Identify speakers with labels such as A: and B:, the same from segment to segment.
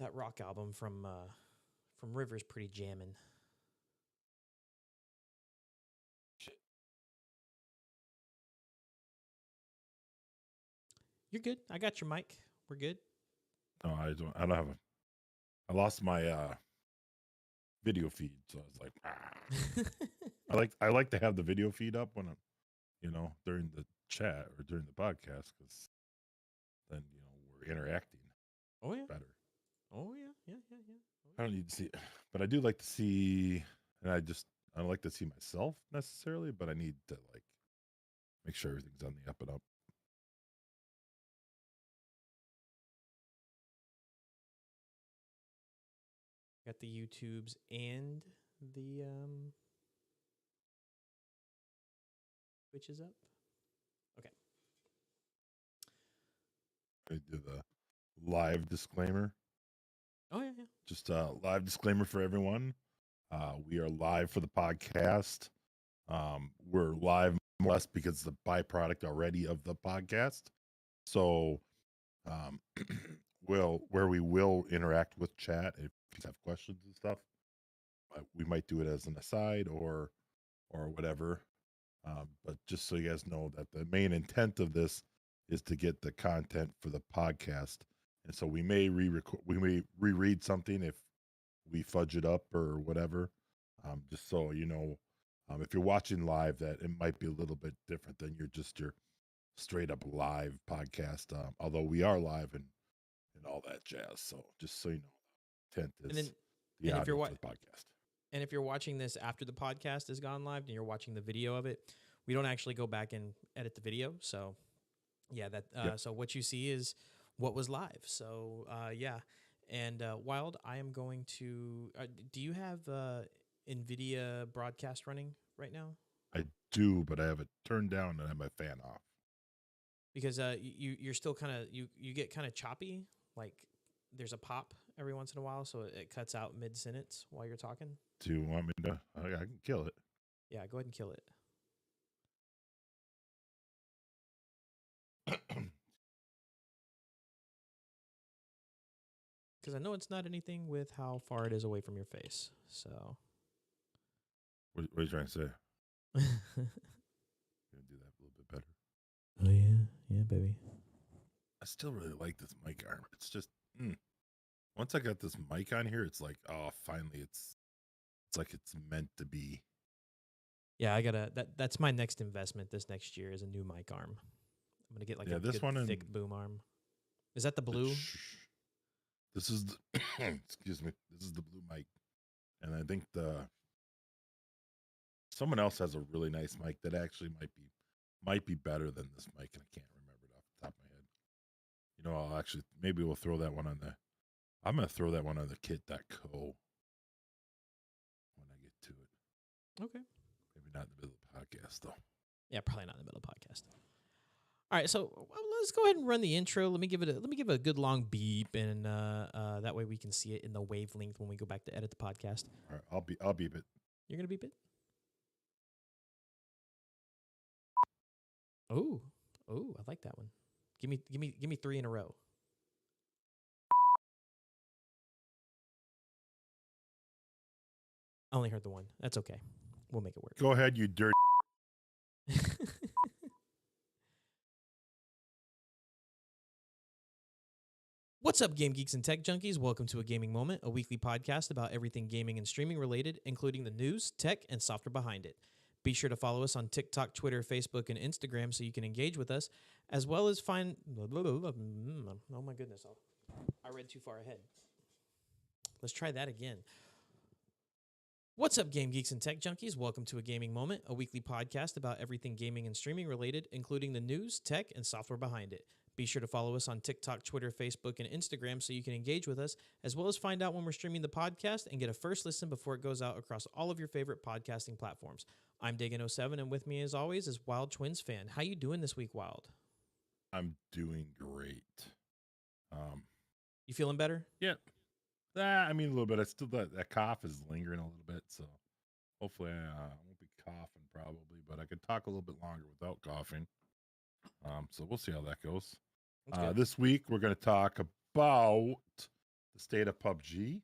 A: That rock album from River's pretty jamming. You're good. I got your mic. We're good.
B: No, I don't have a. I lost my video feed, so I was like, I like to have the video feed up when I'm, during the chat or during the podcast, because then we're interacting.
A: Oh yeah.
B: Better.
A: Oh yeah. Yeah.
B: I don't need to see, but I do like to see, and I don't like to see myself necessarily, but I need to like make sure everything's on the up and up.
A: Got the YouTubes and the Twitch is up. Okay.
B: I do the live disclaimer.
A: Oh yeah.
B: Just a live disclaimer for everyone. We are live for the podcast. We're live more or less because it's the byproduct already of the podcast. So where we will interact with chat if you have questions and stuff. We might do it as an aside or whatever. But just so you guys know that the main intent of this is to get the content for the podcast. And so we may reread something if we fudge it up or whatever. Just so you know, if you're watching live, that it might be a little bit different than your straight up live podcast. Although we are live and all that jazz. So just so you know, intent is the audio for the podcast.
A: And if you're watching this after the podcast has gone live and you're watching the video of it, we don't actually go back and edit the video. So yeah, so what you see is what was live. So yeah. And Wild, I am going to. Do you have NVIDIA broadcast running right now?
B: I do, but I have it turned down and I have my fan off.
A: Because you're still kind of you get kind of choppy. Like there's a pop every once in a while, so it cuts out mid sentence while you're talking.
B: Do you want me to? I can kill it.
A: Yeah, go ahead and kill it. Because I know it's not anything with how far it is away from your face. So,
B: what are you trying to say? Gonna do that a little bit better.
A: Oh yeah, baby.
B: I still really like this mic arm. It's just once I got this mic on here, it's like, oh, finally, it's like it's meant to be.
A: Yeah, that's my next investment this next year is a new mic arm. I'm gonna get like a
B: this
A: good
B: one
A: thick boom arm. Is that the blue?
B: This is the excuse me. This is the blue mic, and I think someone else has a really nice mic that actually might be better than this mic, and I can't remember it off the top of my head. I'll actually maybe we'll throw that one on the. I'm gonna throw that one on the kit.co when I get to it.
A: Okay.
B: Maybe not in the middle of the podcast though.
A: Yeah, probably not in the middle of the podcast. All right, so let's go ahead and run the intro. Let me give it a good long beep, and that way we can see it in the wavelength when we go back to edit the podcast.
B: All right, I'll beep it.
A: You're gonna beep it. Oh, I like that one. Give me 3 in a row. I only heard the one. That's okay. We'll make it work.
B: Go ahead, you dirty.
A: What's up, Game Geeks and Tech Junkies? Welcome to A Gaming Moment, a weekly podcast about everything gaming and streaming related, including the news, tech, and software behind it. Be sure to follow us on TikTok, Twitter, Facebook, and Instagram so you can engage with us, as well as find... Oh my goodness, I read too far ahead. Let's try that again. What's up, Game Geeks and Tech Junkies? Welcome to A Gaming Moment, a weekly podcast about everything gaming and streaming related, including the news, tech, and software behind it. Be sure to follow us on TikTok, Twitter, Facebook, and Instagram so you can engage with us, as well as find out when we're streaming the podcast and get a first listen before it goes out across all of your favorite podcasting platforms. I'm Dagan07, and with me, as always, is WildTwinsFan. How you doing this week, Wild?
B: I'm doing great.
A: You feeling better?
B: Yeah. I mean, a little bit. I still that cough is lingering a little bit, so hopefully I won't be coughing probably, but I could talk a little bit longer without coughing. So we'll see how that goes. This week we're going to talk about the State of PUBG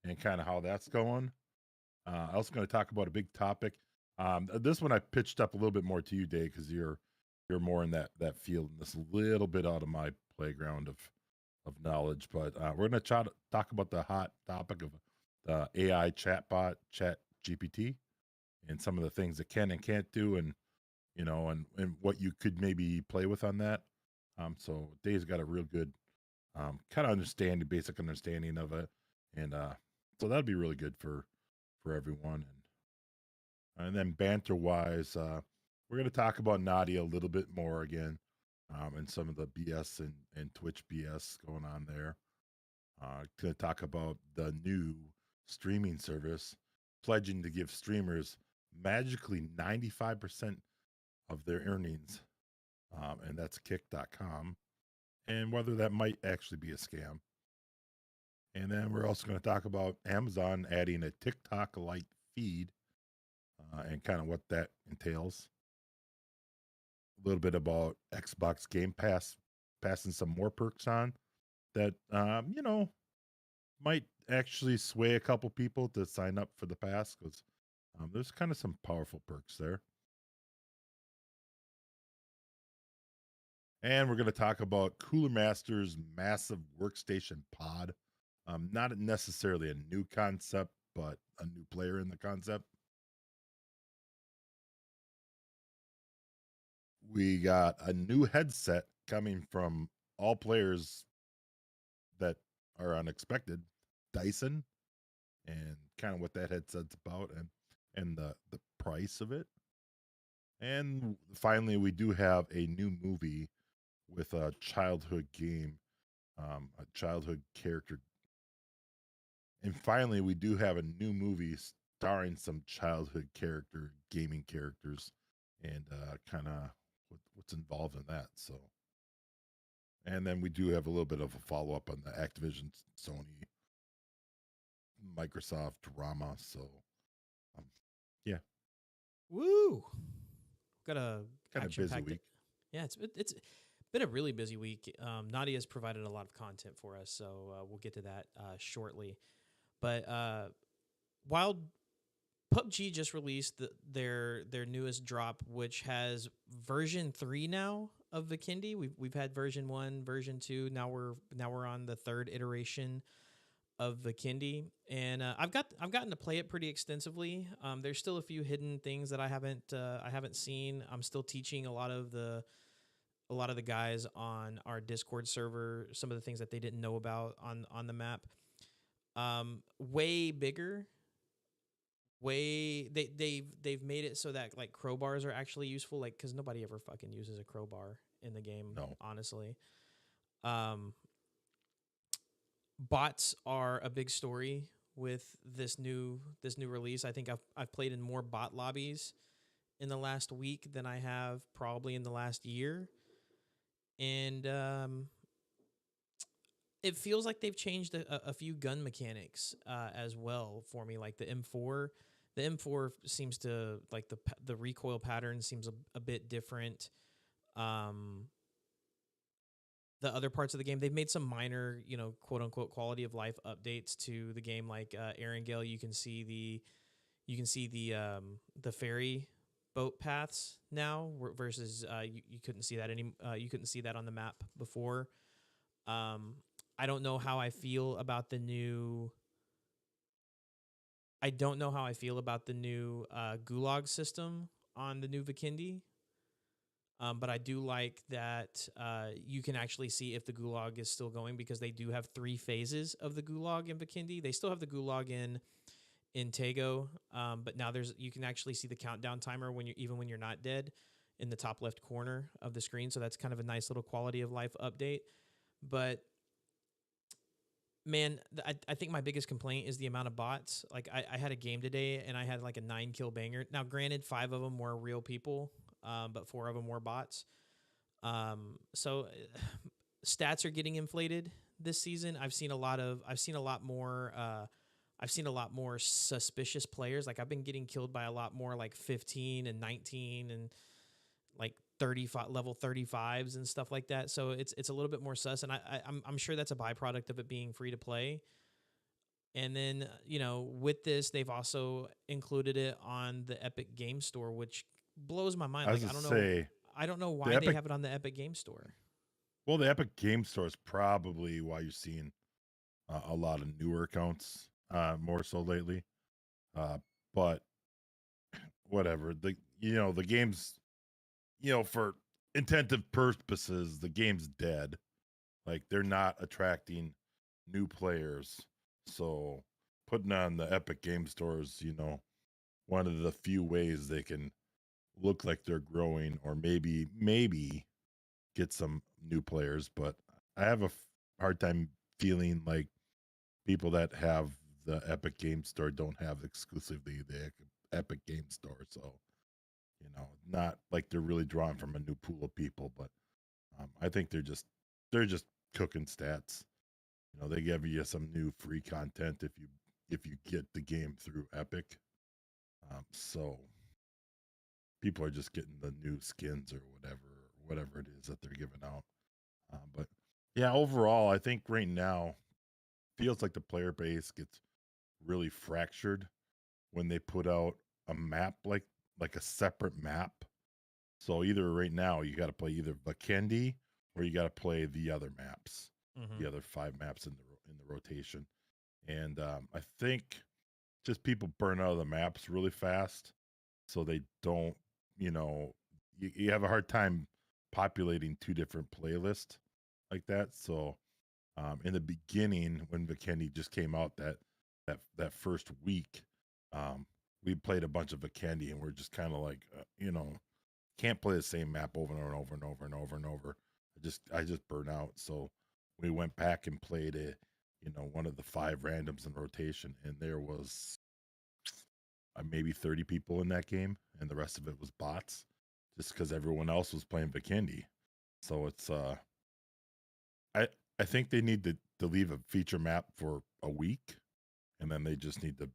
B: and kind of how that's going. I was going to talk about a big topic. This one I pitched up a little bit more to you, Dave, because you're more in that field, and this a little bit out of my playground of knowledge. But we're going to try to talk about the hot topic of the AI chatbot, ChatGPT, and some of the things it can and can't do, and and what you could maybe play with on that. So Dave's got a real good kind of basic understanding of it, and so that'd be really good for everyone. And then banter wise, we're going to talk about Nadia a little bit more again, and some of the BS and Twitch BS going on there. Going to talk about the new streaming service pledging to give streamers magically 95% of their earnings, and that's kick.com, and whether that might actually be a scam. And then we're also going to talk about Amazon adding a TikTok light feed, and kind of what that entails. A little bit about Xbox Game Pass passing some more perks on that, might actually sway a couple people to sign up for the pass, because there's kind of some powerful perks there. And we're going to talk about Cooler Master's massive workstation pod. Not necessarily a new concept, but a new player in the concept. We got a new headset coming from all players that are unexpected, Dyson, and kind of what that headset's about, and the price of it. And finally, we do have a new movie with a childhood game, a childhood character. And finally, we do have a new movie starring some childhood gaming characters, and kind of what's involved in that. So, and then we do have a little bit of a follow up on the Activision, Sony, Microsoft drama. So, yeah,
A: Woo! Got a
B: kind of busy week.
A: Yeah, it's been a really busy week. Nadia's provided a lot of content for us, so we'll get to that shortly. But Wild PUBG just released their newest drop, which has version 3 now of Vikendi. We've had version 1, version 2. Now we're on the third iteration of Vikendi, and I've gotten to play it pretty extensively. There's still a few hidden things that I haven't seen. I'm still teaching a lot of the guys on our Discord server some of the things that they didn't know about on the map. Way bigger. They've made it so that like crowbars are actually useful, like because nobody ever fucking uses a crowbar in the game.
B: No.
A: Honestly. Bots are a big story with this new release. I think I've played in more bot lobbies in the last week than I have probably in the last year, and it feels like they've changed a few gun mechanics as well for me. Like the M4 seems to like the recoil pattern seems a bit different. The other parts of the game, they've made some minor, quote unquote quality of life updates to the game. Like Erangel, you can see the ferry boat paths now versus you couldn't see that you couldn't see that on the map before. I don't know how I feel about the new. I don't know how I feel about the new gulag system on the new Vikendi. But I do like that you can actually see if the gulag is still going, because they do have 3 phases of the gulag in Vikendi. They still have the gulag in Tego, but now you can actually see the countdown timer when you're not dead in the top left corner of the screen. So that's kind of a nice little quality of life update. But man, I think my biggest complaint is the amount of bots. Like I had a game today and I had like a 9 kill banger. Now, granted, 5 of them were real people. But 4 of them were bots. So stats are getting inflated this season. I've seen a lot more suspicious players. Like I've been getting killed by a lot more like 15 and 19 and like level 35s and stuff like that. So it's a little bit more sus, and I'm sure that's a byproduct of it being free to play. And then, with this, they've also included it on the Epic Game Store, which blows my mind.
B: I was
A: Like,
B: to say
A: I don't know
B: the
A: why they
B: Epic.
A: have it on the Epic Game Store.
B: Well, the Epic Game Store is probably why you're seeing a lot of newer accounts more so lately. But whatever the game's for intensive purposes, the game's dead. Like they're not attracting new players. So putting on the Epic Game Store is, one of the few ways they can look like they're growing, or maybe get some new players. But I have a hard time feeling like people that have the Epic Game Store don't have exclusively the Epic Game Store. So, not like they're really drawing from a new pool of people, but I think they're just cooking stats. They give you some new free content if you get the game through Epic. So people are just getting the new skins or whatever it is that they're giving out. But yeah, overall, I think right now feels like the player base gets really fractured when they put out a map like a separate map. So either right now you got to play either Vikendi or you got to play the other maps, the other 5 maps in the rotation. And I think just people burn out of the maps really fast, so they don't. You have a hard time populating 2 different playlists like that. So in the beginning, when Vikendi just came out that first week, we played a bunch of Vikendi, and we're just kind of like, can't play the same map over and over and over and over and over. I just burn out. So we went back and played it, one of the 5 randoms in rotation, and there was maybe 30 people in that game, and the rest of it was bots, just because everyone else was playing Vikendi. So it's I think they need to leave a feature map for a week, and then they just need to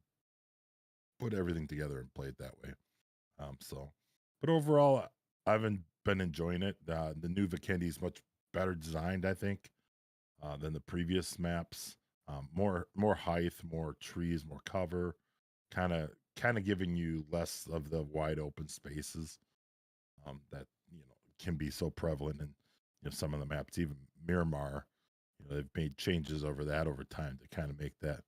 B: put everything together and play it that way. But overall, I've been enjoying it. The new Vikendi is much better designed, I think, than the previous maps. More height, more trees, more cover, kind of giving you less of the wide open spaces that can be so prevalent in some of the maps. Even Miramar, they've made changes over time to kind of make that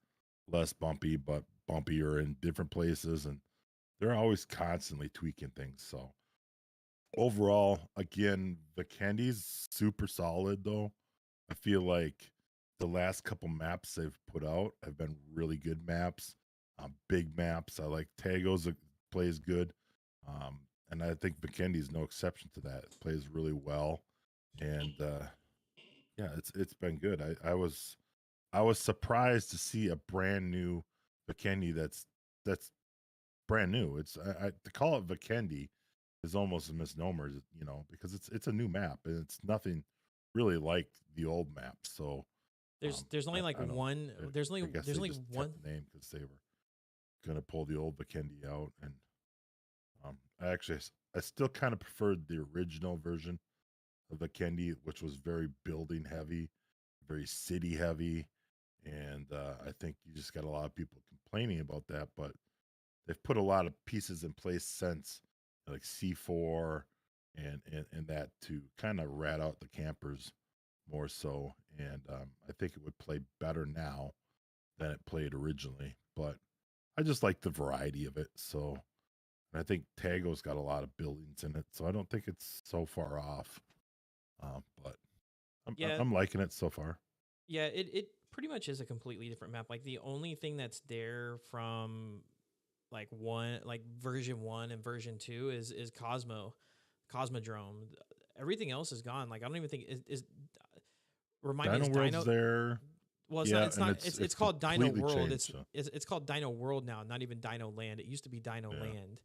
B: less bumpy, but bumpier in different places, and they're always constantly tweaking things. So overall, again, Vikendi's super solid though. I feel like the last couple maps they've put out have been really good maps, big maps. I like Tago's plays good, and I think Vikendi's no exception to that. It plays really well, and yeah, it's been good. I was surprised to see a brand new Vikendi that's brand new. It's to call it Vikendi is almost a misnomer, because it's a new map and it's nothing really like the old maps. So
A: There's only like
B: I don't.
A: one.
B: I guess
A: There's
B: they
A: only
B: just
A: one.
B: kept the name because they were gonna pull the old Vikendi out, and I still kind of preferred the original version of Vikendi, which was very building heavy, very city heavy, and I think you just got a lot of people complaining about that, but they've put a lot of pieces in place since, like C4 and that, to kind of rat out the campers more so, and I think it would play better now than it played originally. But I just like the variety of it. So, and I think Tago's got a lot of buildings in it, so I don't think it's so far off. But
A: Yeah,
B: I'm liking it so far.
A: yeah. It pretty much is a completely different map. Like the only thing that's there from like version 1 and version 2 is Cosmodrome. Everything else is gone. Like I don't even think is remind me,
B: Dino
A: is
B: World's
A: Dino.
B: there.
A: Well, it's not.
B: Yeah,
A: It's
B: and
A: not.
B: it's
A: It's called Dino
B: completely
A: World.
B: changed. So.
A: It's called Dino World now, not even Dino Land. It used to be Dino
B: Yeah.
A: Land.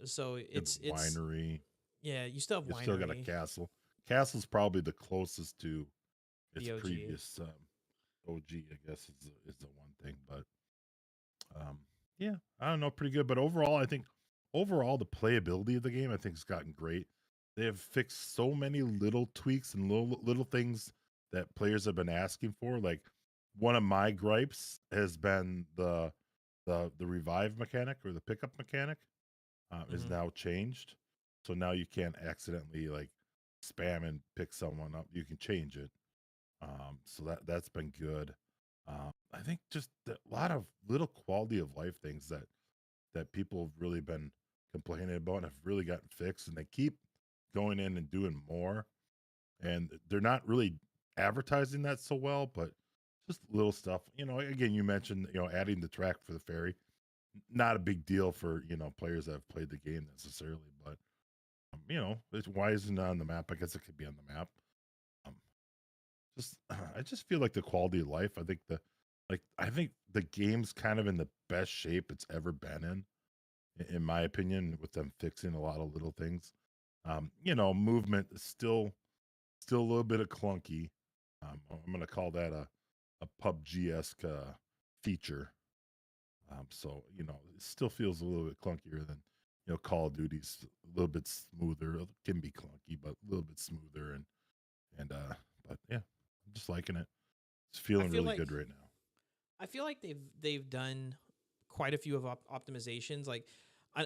A: So
B: It's
A: it's
B: winery.
A: yeah. You still have
B: You
A: winery.
B: still got a castle. Castle's probably the closest to its
A: The OG.
B: previous OG, I guess is the one thing. But yeah, I don't know, pretty good. But overall, I think overall, the playability of the game, I think, has gotten great. They have fixed so many little tweaks and little things that players have been asking for. Like one of my gripes has been the revive mechanic or the pickup mechanic is
A: Hmm.
B: now changed. So now you can't accidentally like spam and pick someone up. You can change it. So that's been good. I think just a lot of little quality of life things that people have really been complaining about and have really gotten fixed, and they keep going in and doing more. And they're not really advertising that so well, but just little stuff. Again, you mentioned adding the track for the ferry. Not a big deal for players that have played the game necessarily, but why isn't it on the map? I guess it could be on the map. Um, just I just feel like the quality of life. I think the game's kind of in the best shape it's ever been in my opinion, with them fixing a lot of little things. Movement is still a little bit of clunky. I'm gonna call that a PUBG esque feature. So it still feels a little bit clunkier than Call of Duty's a little bit smoother. It can be clunky, but a little bit smoother and but yeah, I'm just liking it. It's
A: I
B: feeling
A: feel
B: really
A: like
B: good right now.
A: they've done quite a few of optimizations. Like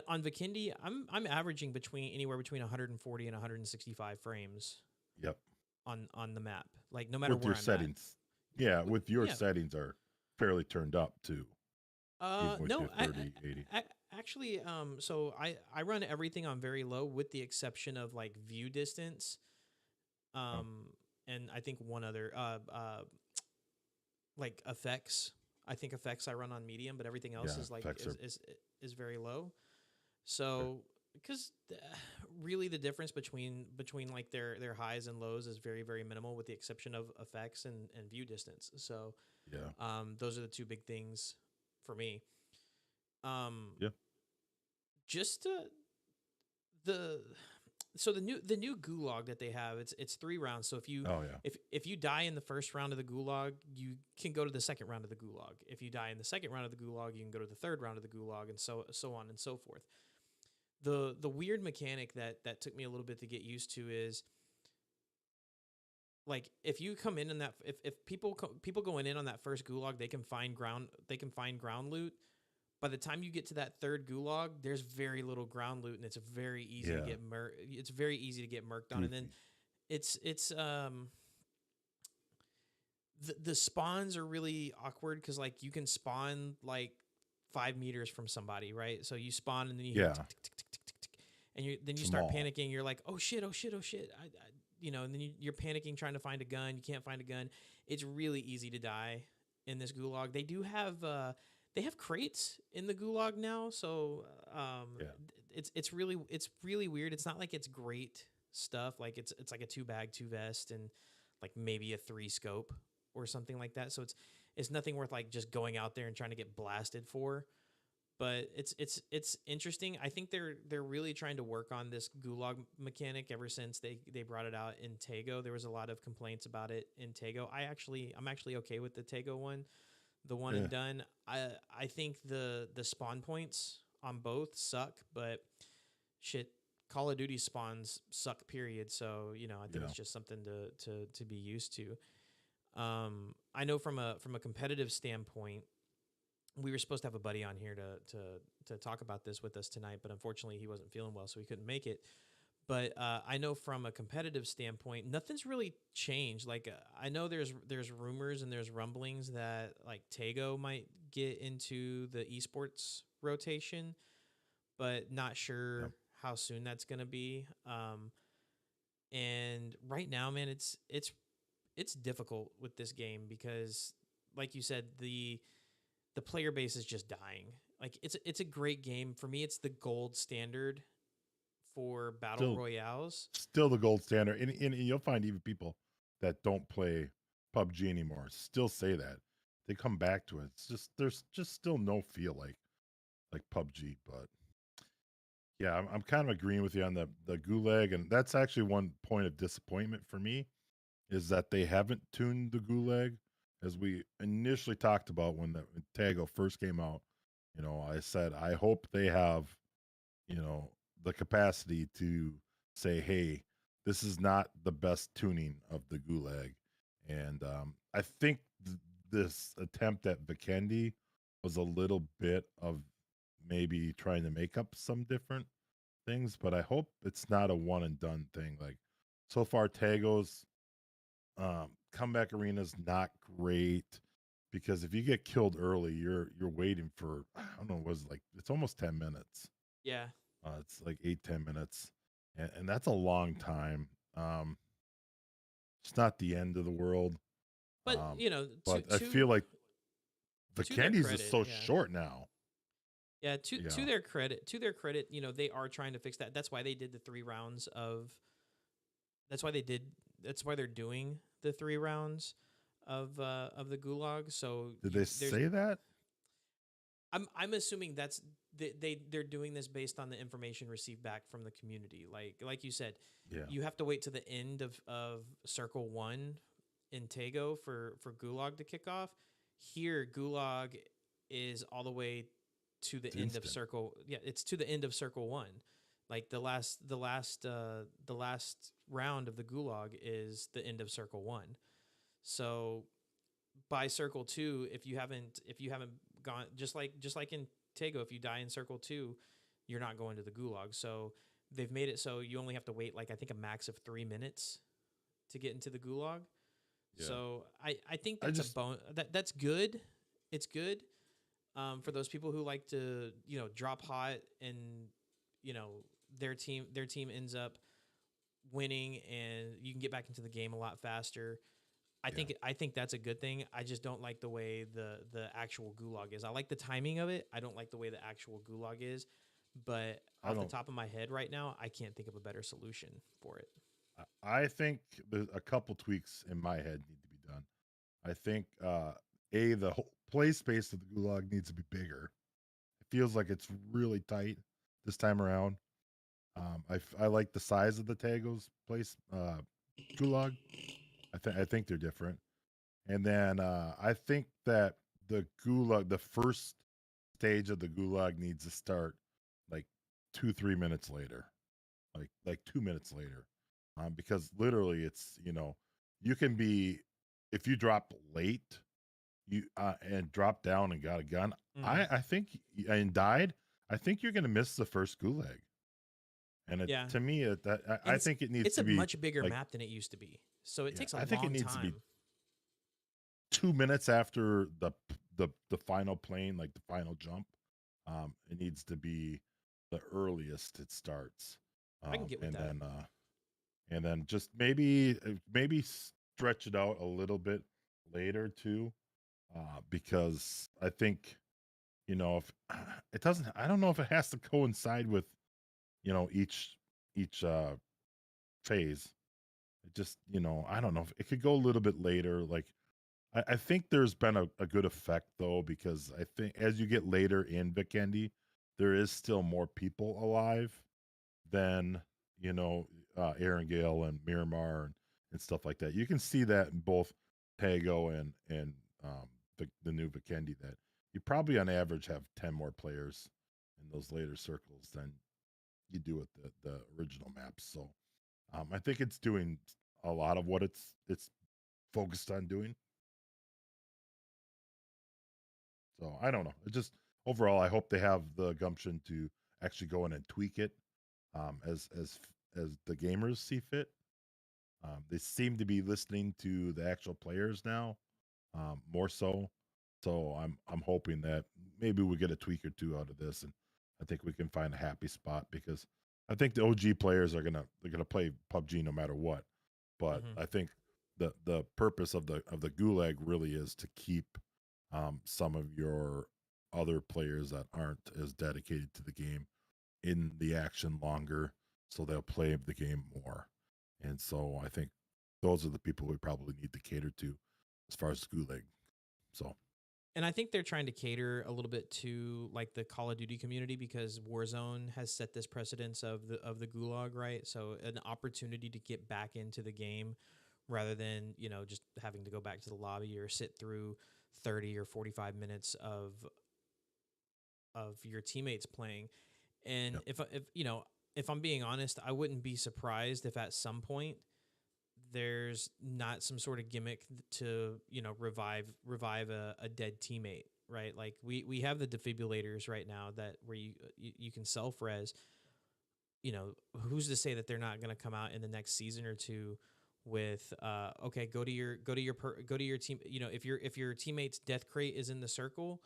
A: on Vikendi, I'm averaging anywhere between 140 and 165 frames
B: Yep.
A: on the map. Like no matter
B: With your
A: where I'm at.
B: settings, yeah, with your
A: Yeah.
B: settings are fairly turned up too, even with your
A: No,
B: 30, 80.
A: actually, so I run everything on very low with the exception of like view distance,
B: Oh,
A: um, and I think one other, like effects. I think effects I run on medium, but everything else
B: yeah,
A: is like
B: effects are
A: is very low.
B: okay.
A: So because really the difference between like their highs and lows is very minimal with the exception of effects and view distance. So
B: Yeah,
A: those are the two big things for me. Um,
B: yeah.
A: just the so the new gulag that they have, it's 3 rounds. So
B: Oh yeah,
A: if you die in the first round of the gulag, you can go to the second round of the gulag. If you die in the second round of the gulag, you can go to the third round of the gulag, and so on and so forth. The weird mechanic that took me a little bit to get used to is like if you come in that if people going in on that first gulag, they can find ground loot. By the time you get to that third gulag, there's very little ground loot, and it's very easy to
B: yeah.
A: get it's very easy to get murked on. And then
B: Goofy.
A: it's the spawns are really awkward because like you can spawn like 5 meters from somebody, right? So you spawn and then you hear
B: Yeah,
A: tick tick tick tick tick tick, tick, and then you start
B: small.
A: panicking. You're like, oh shit, oh shit, oh shit. And then you're panicking trying to find a gun. You can't find a gun. It's really easy to die in this gulag. They have crates in the gulag now, so
B: Yeah,
A: it's really weird. It's not like it's great stuff. Like it's like a 2 bag, 2 vest, and like maybe a 3 scope or something like that. So it's nothing worth like just going out there and trying to get blasted for. But it's interesting. I think they're really trying to work on this gulag mechanic ever since they brought it out in Tago. There was a lot of complaints about it in Tago. I'm actually okay with the Tago one, the one
B: yeah,
A: and done. I think the spawn points on both suck, but shit, Call of Duty spawns suck. Period. So I think
B: yeah.
A: it's just something to be used to. I know from a competitive standpoint, we were supposed to have a buddy on here to talk about this with us tonight, but unfortunately he wasn't feeling well, so he couldn't make it. But I know from a competitive standpoint, nothing's really changed. Like I know there's rumors and there's rumblings that like Tago might get into the esports rotation, but not
B: Yep.
A: sure how soon that's gonna be. And right now, man, it's difficult with this game because, like you said, the player base is just dying. Like it's a great game for me. It's the gold standard for battle
B: Still,
A: royales.
B: still the gold standard, and you'll find even people that don't play PUBG anymore still say that they come back to it. It's just there's just still no feel like PUBG, but yeah, I'm kind of agreeing with you on the gulag, and that's actually one point of disappointment for me is that they haven't tuned the gulag as we initially talked about when Tago first came out. I said I hope they have you know, the capacity to say, hey, this is not the best tuning of the Gulag. And I think this attempt at Vikendi was a little bit of maybe trying to make up some different things, but I hope it's not a one and done thing. Like so far, Tago's comeback arena is not great because if you get killed early, you're waiting for I don't know, was like it's almost 10 minutes.
A: Yeah.
B: It's like 8-10 minutes, and that's a long time. It's not the end of the world,
A: But, you know,
B: but I feel like the
A: to their
B: candies is
A: credit,
B: so
A: yeah.
B: short now.
A: Yeah,
B: Yeah,
A: to their credit, you know, they are trying to fix that. That's why they did the 3 rounds of that's why they did that's why they're doing the 3 rounds of the gulag. So
B: did
A: you
B: they
A: there's
B: say that?
A: I'm assuming that's they're doing this based on the information received back from the community. Like you said,
B: Yeah,
A: you have to wait to the end of circle 1 in Tago for Gulag to kick off. Here Gulag is all the way to the
B: it's
A: end of
B: instant.
A: circle. Yeah, it's to the end of circle 1. Like the last round of the Gulag is the end of circle 1. So by circle 2, if you haven't gone, just like in Tago, if you die in circle 2, you're not going to the Gulag. So they've made it so you only have to wait like I think a max of 3 minutes to get into the Gulag.
B: Yeah,
A: So I think
B: I
A: that's
B: just
A: that's good. It's good for those people who like to drop hot and you know their team ends up winning and you can get back into the game a lot faster.
B: yeah,
A: I think that's a good thing. I just don't like the way the actual gulag is. I like the timing of it. I don't like the way the actual gulag is. But
B: I
A: off the
B: don't.
A: top of my head right now, I can't think of a better solution for it.
B: I think there's a couple tweaks in my head need to be done. I think the whole play space of the gulag needs to be bigger. It feels like it's really tight this time around. I like the size of the Tagos place gulag. I think they're different. And then I think that the first stage of the gulag needs to start like 2-3 minutes later, like 2 minutes later, because literally it's you can be if you drop late you and drop down and got a gun.
A: Mm.
B: I think and died. I think you're gonna miss the first gulag, and
A: Yeah,
B: to me I
A: and
B: think it needs
A: it's
B: to
A: a
B: be
A: much bigger
B: like
A: map than it used to be. So it
B: yeah
A: takes a
B: I think it
A: long
B: needs to be
A: time.
B: 2 minutes after the final plane, like the final jump. It needs to be the earliest it starts,
A: I can get with
B: and
A: that.
B: then just maybe stretch it out a little bit later too, because I think if it doesn't, I don't know if it has to coincide with each phase. It just I don't know if it could go a little bit later, like I think there's been a good effect though, because I think as you get later in Vikendi, there is still more people alive than Erangel and Miramar and stuff like that. You can see that in both Pago and the new Vikendi, that you probably on average have 10 more players in those later circles than you do with the original maps. So I think it's doing a lot of what it's focused on doing. So I don't know. It just overall, I hope they have the gumption to actually go in and tweak it, as the gamers see fit. They seem to be listening to the actual players now, more so. So I'm hoping that maybe we get a tweak or two out of this, and I think we can find a happy spot, because I think the OG players they're gonna play PUBG no matter what. But
A: Hmm.
B: I think the purpose of the gulag really is to keep some of your other players that aren't as dedicated to the game in the action longer, so they'll play the game more. And so I think those are the people we probably need to cater to as far as gulag. So
A: And I think they're trying to cater a little bit to like the Call of Duty community because Warzone has set this precedence of the gulag, right? So an opportunity to get back into the game rather than, just having to go back to the lobby or sit through 30 or 45 minutes of your teammates playing. And
B: Yep.
A: if I'm being honest, I wouldn't be surprised if at some point there's not some sort of gimmick to revive a dead teammate, right? Like we have the defibrillators right now that where you can self res. Who's to say that they're not going to come out in the next season or two with okay, go to your team. If your teammate's death crate is in the circle,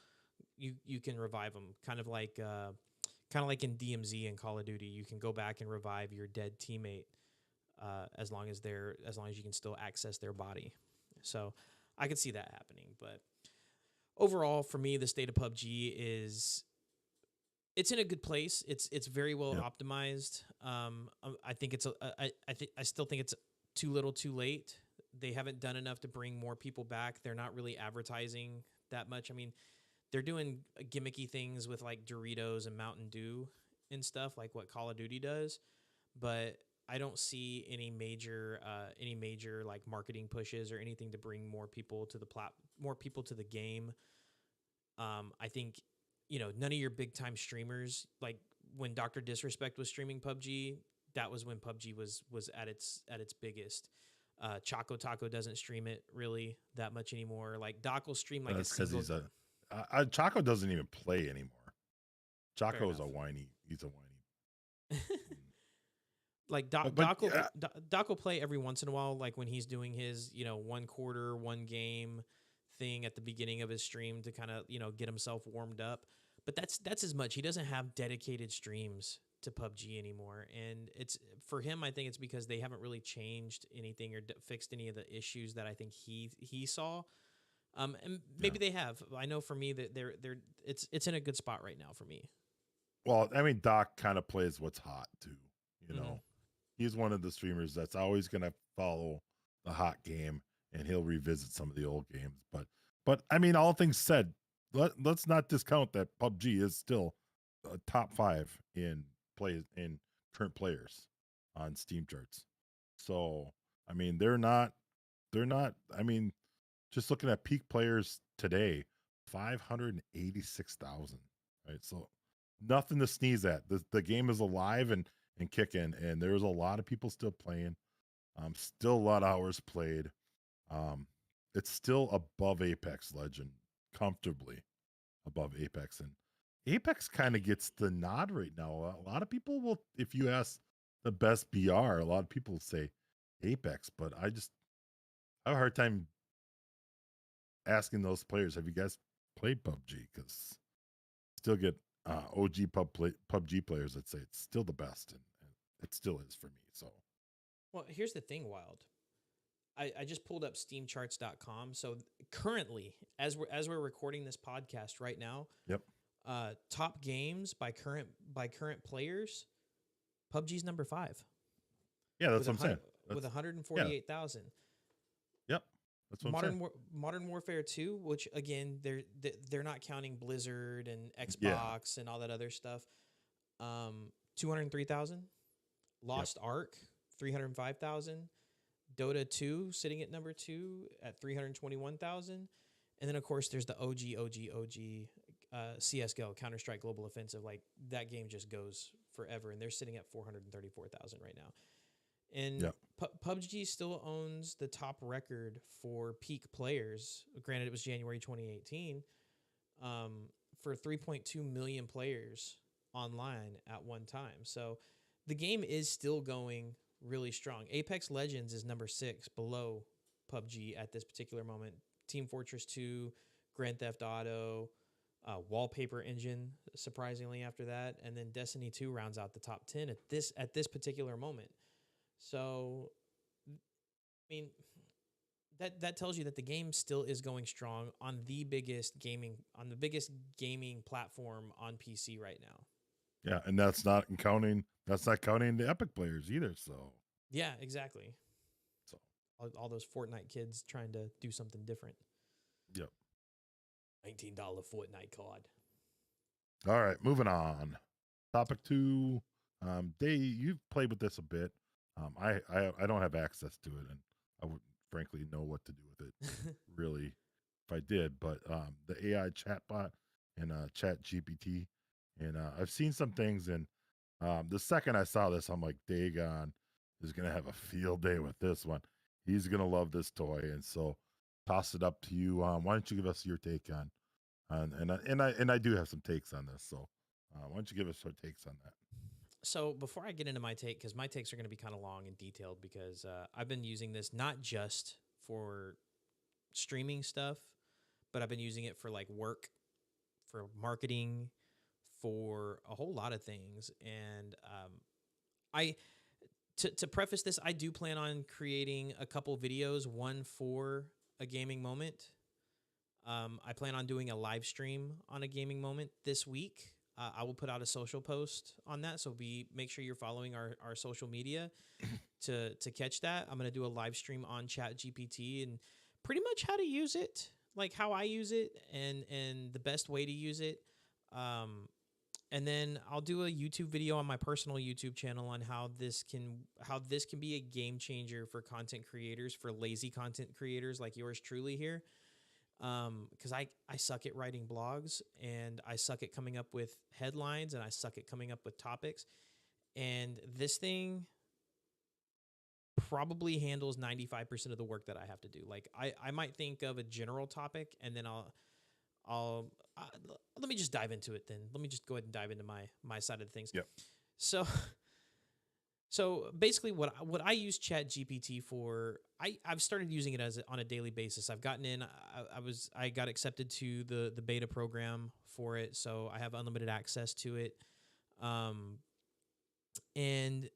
A: you can revive them, kind of like in DMZ and Call of Duty. You can go back and revive your dead teammate as long as you can still access their body. So I could see that happening. But overall, for me, the state of PUBG it's in a good place. It's very well
B: Yep.
A: optimized. I think I still think it's too little, too late. They haven't done enough to bring more people back. They're not really advertising that much. I mean, they're doing gimmicky things with like Doritos and Mountain Dew and stuff like what Call of Duty does, but I don't see any major like marketing pushes or anything to bring more people to the game. I think none of your big time streamers, like when Dr. Disrespect was streaming PUBG, that was when PUBG was at its biggest. Choco Taco doesn't stream it really that much anymore. Like Doc will stream like
B: That's
A: a
B: because
A: single.
B: he's Chaco doesn't even play anymore.
A: Fair
B: Chaco is
A: enough.
B: a whiny. He's a whiny.
A: Like
B: But yeah,
A: Doc will play every once in a while, like when he's doing his 1 quarter 1 game thing at the beginning of his stream to kind of get himself warmed up. But that's as much. He doesn't have dedicated streams to PUBG anymore, and it's for him. I think it's because they haven't really changed anything or fixed any of the issues that I think he saw. And
B: yeah.
A: maybe they have. I know for me that it's in a good spot right now for me.
B: Well, I mean, Doc kind of plays what's hot too. You
A: Mm-hmm.
B: know, he's one of the streamers that's always going to follow the hot game, and he'll revisit some of the old games. But I mean, all things said, let's not discount that PUBG is still a top 5 in current players on Steam charts. So I mean, they're not. I mean, just looking at peak players today, 586,000. Right, so nothing to sneeze at. The game is alive and kicking, and there's a lot of people still playing. Still a lot of hours played. Um, it's still above Apex Legend, comfortably above Apex, and Apex kind of gets the nod right now. A lot of people will, if you ask the best BR, a lot of people say Apex, but I have a hard time asking those players, have you guys played PUBG? Because still get OG PUBG players that say it's still the best, and it still is for me. So
A: Well, here's the thing, Wild. I just pulled up steamcharts.com. So currently, as we're recording this podcast right now,
B: yep,
A: top games by current players, PUBG's number 5
B: yeah, that's
A: with
B: what I'm saying.
A: with
B: That's, yeah,
A: 148,000.
B: yep, that's what I'm saying.
A: Modern Warfare 2, which again they're not counting Blizzard and
B: Yeah,
A: Xbox and all that other stuff. 203,000.
B: yep,
A: Lost Ark, 305,000. Dota 2 sitting at number 2 at 321,000. And then of course there's the OG CS:GO, Counter-Strike Global Offensive. Like that game just goes forever, and they're sitting at 434,000 right now. And
B: yep,
A: PUBG still owns the top record for peak players. Granted, it was January 2018, for 3.2 million players online at one time. So the game is still going really strong. Apex Legends is number 6 below PUBG at this particular moment. Team Fortress 2, Grand Theft Auto, Wallpaper Engine, surprisingly after that, and then Destiny 2 rounds out the top 10 at this particular moment. So, I mean, that tells you that the game still is going strong on the biggest gaming platform on PC right now.
B: yeah, and that's not counting the Epic players either. So
A: Yeah, exactly.
B: so
A: All those Fortnite kids trying to do something different.
B: yep.
A: $19 Fortnite card.
B: All right, moving on. Topic 2. Dave, you've played with this a bit. I don't have access to it, and I wouldn't frankly know what to do with it really if I did. But the AI chatbot and ChatGPT And I've seen some things, and the second I saw this, I'm like, Dagon is gonna have a field day with this one. He's gonna love this toy, and so toss it up to you. Why don't you give us your take and I do have some takes on this, so why don't you give us our takes on that?
A: So before I get into my take, because my takes are going to be kind of long and detailed, because I've been using this not just for streaming stuff, but I've been using it for like work, for marketing, for a whole lot of things. And I to preface this, I do plan on creating a couple videos, one for a gaming moment. I plan on doing a live stream on a gaming moment this week. I will put out a social post on that, so make sure you're following our social media to catch that. I'm gonna do a live stream on ChatGPT and pretty much how to use it, like how I use it, and the best way to use it. And then I'll do a YouTube video on my personal YouTube channel on how this can be a game changer for content creators, for lazy content creators like yours truly here. Because I suck at writing blogs, and I suck at coming up with headlines, and I suck at coming up with topics. And this thing probably handles 95% of the work that I have to do. Like I might think of a general topic, and then I'll let me just dive into it then. Let me just go ahead and dive into my side of things.
B: Yep.
A: So so basically what I use ChatGPT for, I've started using it on a daily basis. I've gotten in I got accepted to the beta program for it, so I have unlimited access to it. And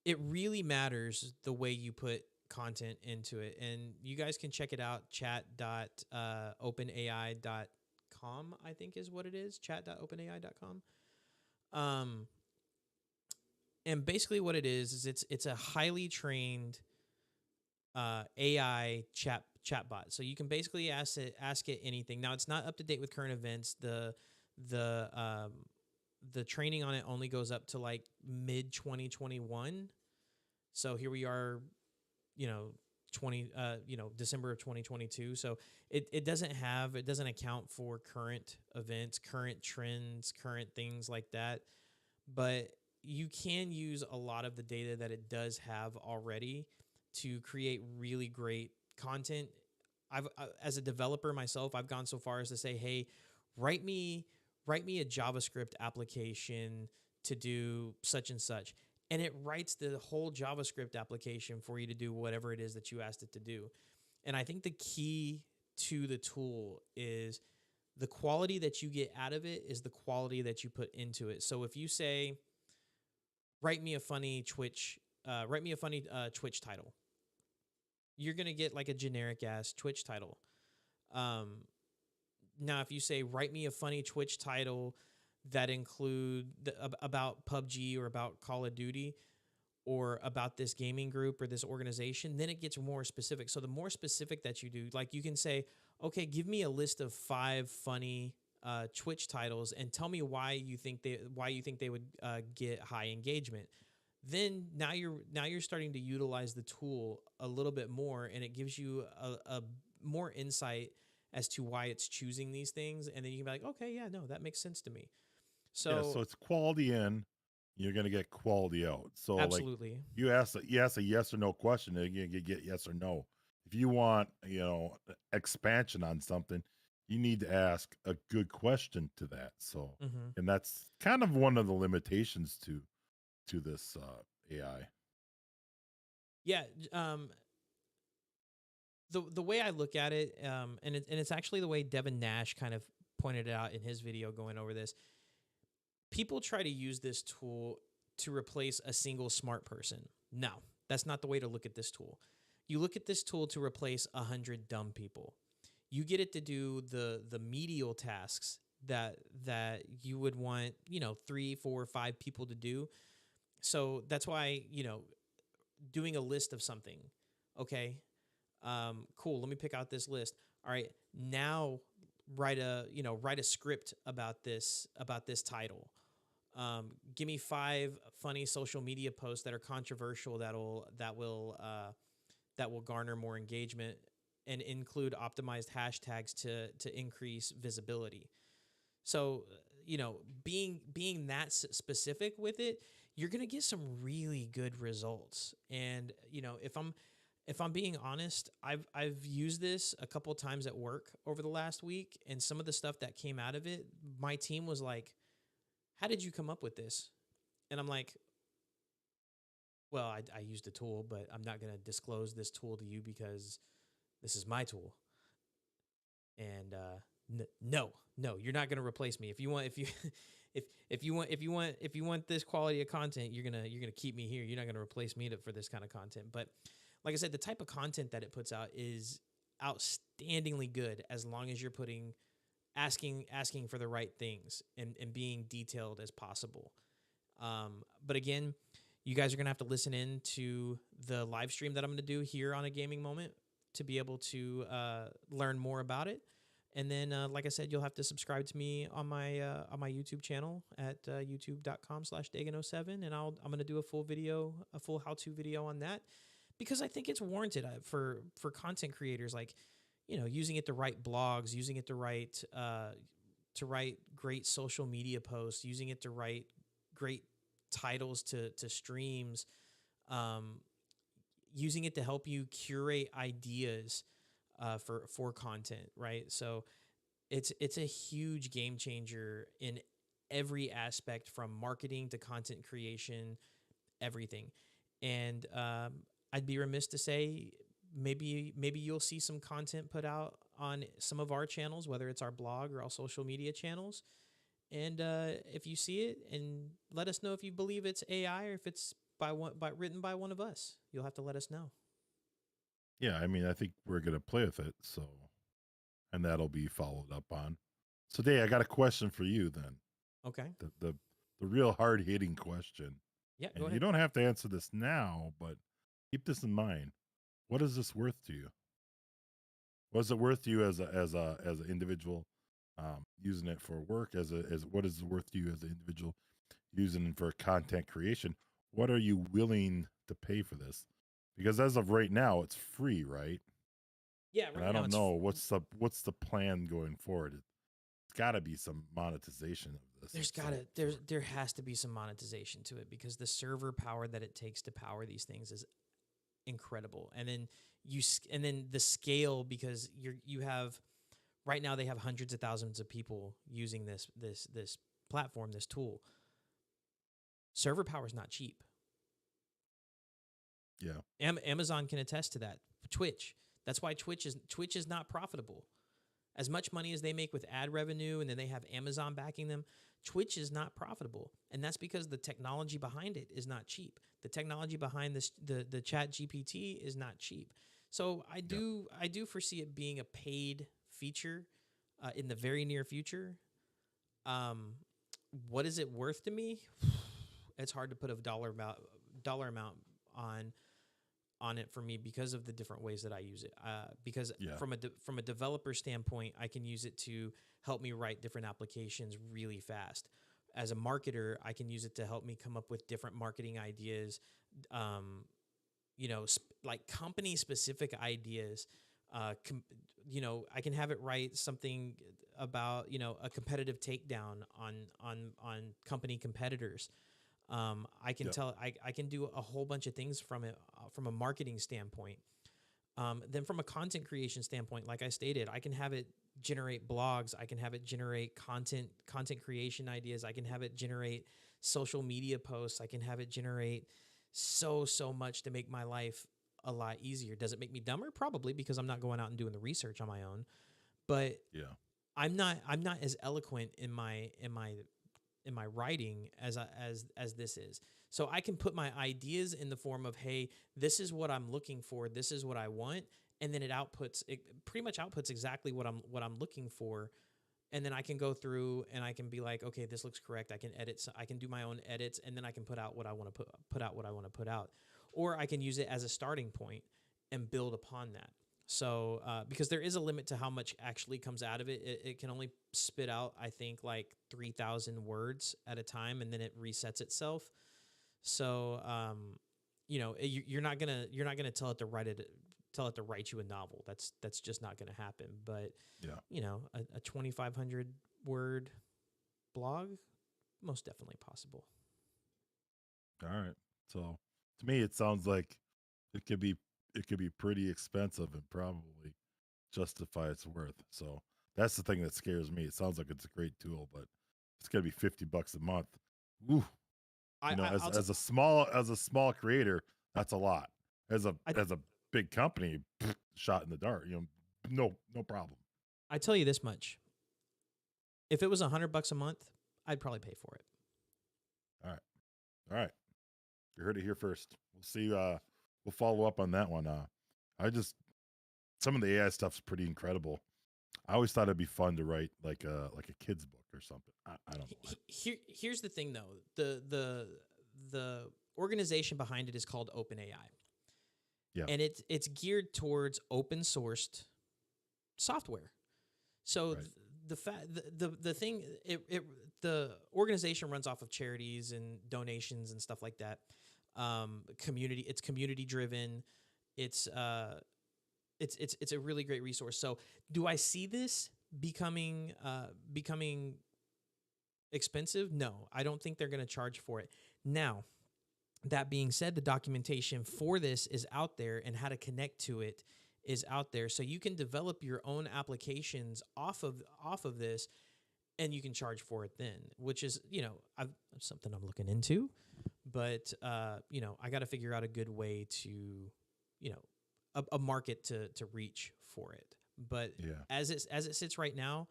A: it really matters the way you put content into it. And you guys can check it out, chat.openai.com, I think is what it is, chat.openai.com. And basically what it is it's a highly trained AI chatbot. So you can basically ask it anything. Now it's not up to date with current events. The training on it only goes up to like mid 2021. So here we are, December of 2022. So it doesn't account for current events, current trends, current things like that. But you can use a lot of the data that it does have already to create really great content. As a developer myself, I've gone so far as to say, hey, write me a JavaScript application to do such and such. And it writes the whole JavaScript application for you to do whatever it is that you asked it to do. And I think the key to the tool is the quality that you get out of it is the quality that you put into it. So if you say, write me a funny Twitch title, you're going to get like a generic ass Twitch title. Now, if you say, write me a funny Twitch title that include about PUBG or about Call of Duty or about this gaming group or this organization, then it gets more specific. So the more specific that you do, like you can say, okay, give me a list of 5 funny Twitch titles and tell me why you think they would get high engagement. Then now you're starting to utilize the tool a little bit more, and it gives you a more insight as to why it's choosing these things. And then you can be like, okay, yeah, no, that makes sense to me.
B: Yeah, so it's quality in, you're gonna get quality out. So like
A: absolutely.
B: you ask a yes or no question, and you get yes or no. If you want, expansion on something, you need to ask a good question to that. So,
A: Mm-hmm.
B: and that's kind of one of the limitations to this AI.
A: Yeah. The way I look at it, and it's actually the way Devin Nash kind of pointed it out in his video going over this. People try to use this tool to replace a single smart person. No, that's not the way to look at this tool. You look at this tool to replace 100 dumb people. You get it to do the medial tasks that you would want, 3, 4, 5 people to do. So that's why, doing a list of something. Okay, cool. Let me pick out this list. All right, now write a script about this title. Give me 5 funny social media posts that are controversial that will garner more engagement and include optimized hashtags to increase visibility. So being that specific with it, you're going to get some really good results. And if I'm being honest, I've used this a couple times at work over the last week, and some of the stuff that came out of it, my team was like, "How did you come up with this?" And I'm like, "Well, I used a tool, but I'm not going to disclose this tool to you because this is my tool." And no, you're not going to replace me. If you want, if you want this quality of content, you're gonna keep me here. You're not going to replace me for this kind of content. But like I said, the type of content that it puts out is outstandingly good as long as you're asking for the right things and being detailed as possible. But again, you guys are going to have to listen in to the live stream that I'm going to do here on A Gaming Moment to be able to learn more about it. And then, like I said, you'll have to subscribe to me on my YouTube channel at youtube.com/Dagan07. And I'm going to do a full how-to video on that, because I think it's warranted for content creators, like, using it to write blogs, using it to write great social media posts, using it to write great titles to streams, using it to help you curate ideas for content, right? So it's a huge game changer in every aspect, from marketing to content creation, everything. And I'd be remiss to say maybe you'll see some content put out on some of our channels, whether it's our blog or our social media channels. And if you see it, and let us know if you believe it's AI or if it's written by one of us. You'll have to let us know.
B: Yeah, I mean, I think we're gonna play with it, so, and that'll be followed up on. So, Day, I got a question for you then.
A: Okay.
B: The real hard hitting question.
A: Yeah,
B: And
A: go
B: you
A: ahead.
B: don't have to answer this now, but keep this in mind. What is this worth to you? What is it worth to you as an individual using it for work? As what is it worth to you as an individual using it for content creation? What are you willing to pay for this? Because as of right now, it's free, right?
A: Yeah,
B: And
A: right
B: I
A: now
B: don't know what's the plan going forward. It's got to be some monetization of this.
A: There has to be some monetization to it, because the server power that it takes to power these things is incredible. And then the scale, because you have right now, they have hundreds of thousands of people using this platform, this tool. Server power is not cheap.
B: Yeah.
A: Amazon can attest to that. Twitch. That's why Twitch is not profitable. As much money as they make with ad revenue, and then they have Amazon backing them, Twitch is not profitable. And that's because the technology behind it is not cheap. The technology behind the ChatGPT is not cheap. So I do foresee it being a paid feature in the very near future. What is it worth to me? It's hard to put a dollar amount on it for me, because of the different ways that I use it. Because from a developer standpoint, I can use it to help me write different applications really fast. As a marketer, I can use it to help me come up with different marketing ideas, like company specific ideas. I can have it write something about, a competitive takedown on company competitors. I can I can do a whole bunch of things from it, from a marketing standpoint. Then from a content creation standpoint, like I stated, I can have it generate blogs. I can have it generate content creation ideas. I can have it generate social media posts. I can have it generate so much to make my life a lot easier. Does it make me dumber? Probably, because I'm not going out and doing the research on my own. But
B: Yeah.
A: I'm not as eloquent in my writing as this is. So I can put my ideas in the form of, hey, this is what I'm looking for, this is what I want, and then it pretty much outputs exactly what I'm looking for. And then I can go through and I can be like, okay, this looks correct. I can edit, so I can do my own edits, and then I can put out what I want to put out. Or I can use it as a starting point and build upon that. So because there is a limit to how much actually comes out of it. It can only spit out, I think, like 3,000 words at a time, and then it resets itself. So you're not gonna tell it to write you a novel. That's just not gonna happen. But
B: Yeah.
A: a 2,500 word blog, most definitely possible.
B: All right. So to me, it sounds like it could be pretty expensive and probably justify its worth. So that's the thing that scares me. It sounds like it's a great tool, but it's gonna be $50 a month. Ooh,
A: I, I I'll t-
B: as a small creator, that's a lot.
A: I
B: As a big company, shot in the dark. No problem.
A: I tell you this much: if it was $100 a month, I'd probably pay for it.
B: All right, all right. You heard it here first. We'll see. We'll follow up on that one. I just some of the AI stuff's pretty incredible. I always thought it'd be fun to write like a kid's book or something. I don't know.
A: Here's the thing, though: the organization behind it is called OpenAI,
B: Yeah.
A: and it's geared towards open sourced software. So
B: Right.
A: the thing the organization runs off of charities and donations and stuff like that. It's community driven. It's it's a really great resource. So do I see this becoming expensive? No, I don't think they're going to charge for it. Now, that being said, the documentation for this is out there, and how to connect to it is out there. So you can develop your own applications off of this, and you can charge for it then, which is, something I'm looking into. But I got to figure out a good way to, a market to reach for it. But
B: Yeah.
A: as it sits right now,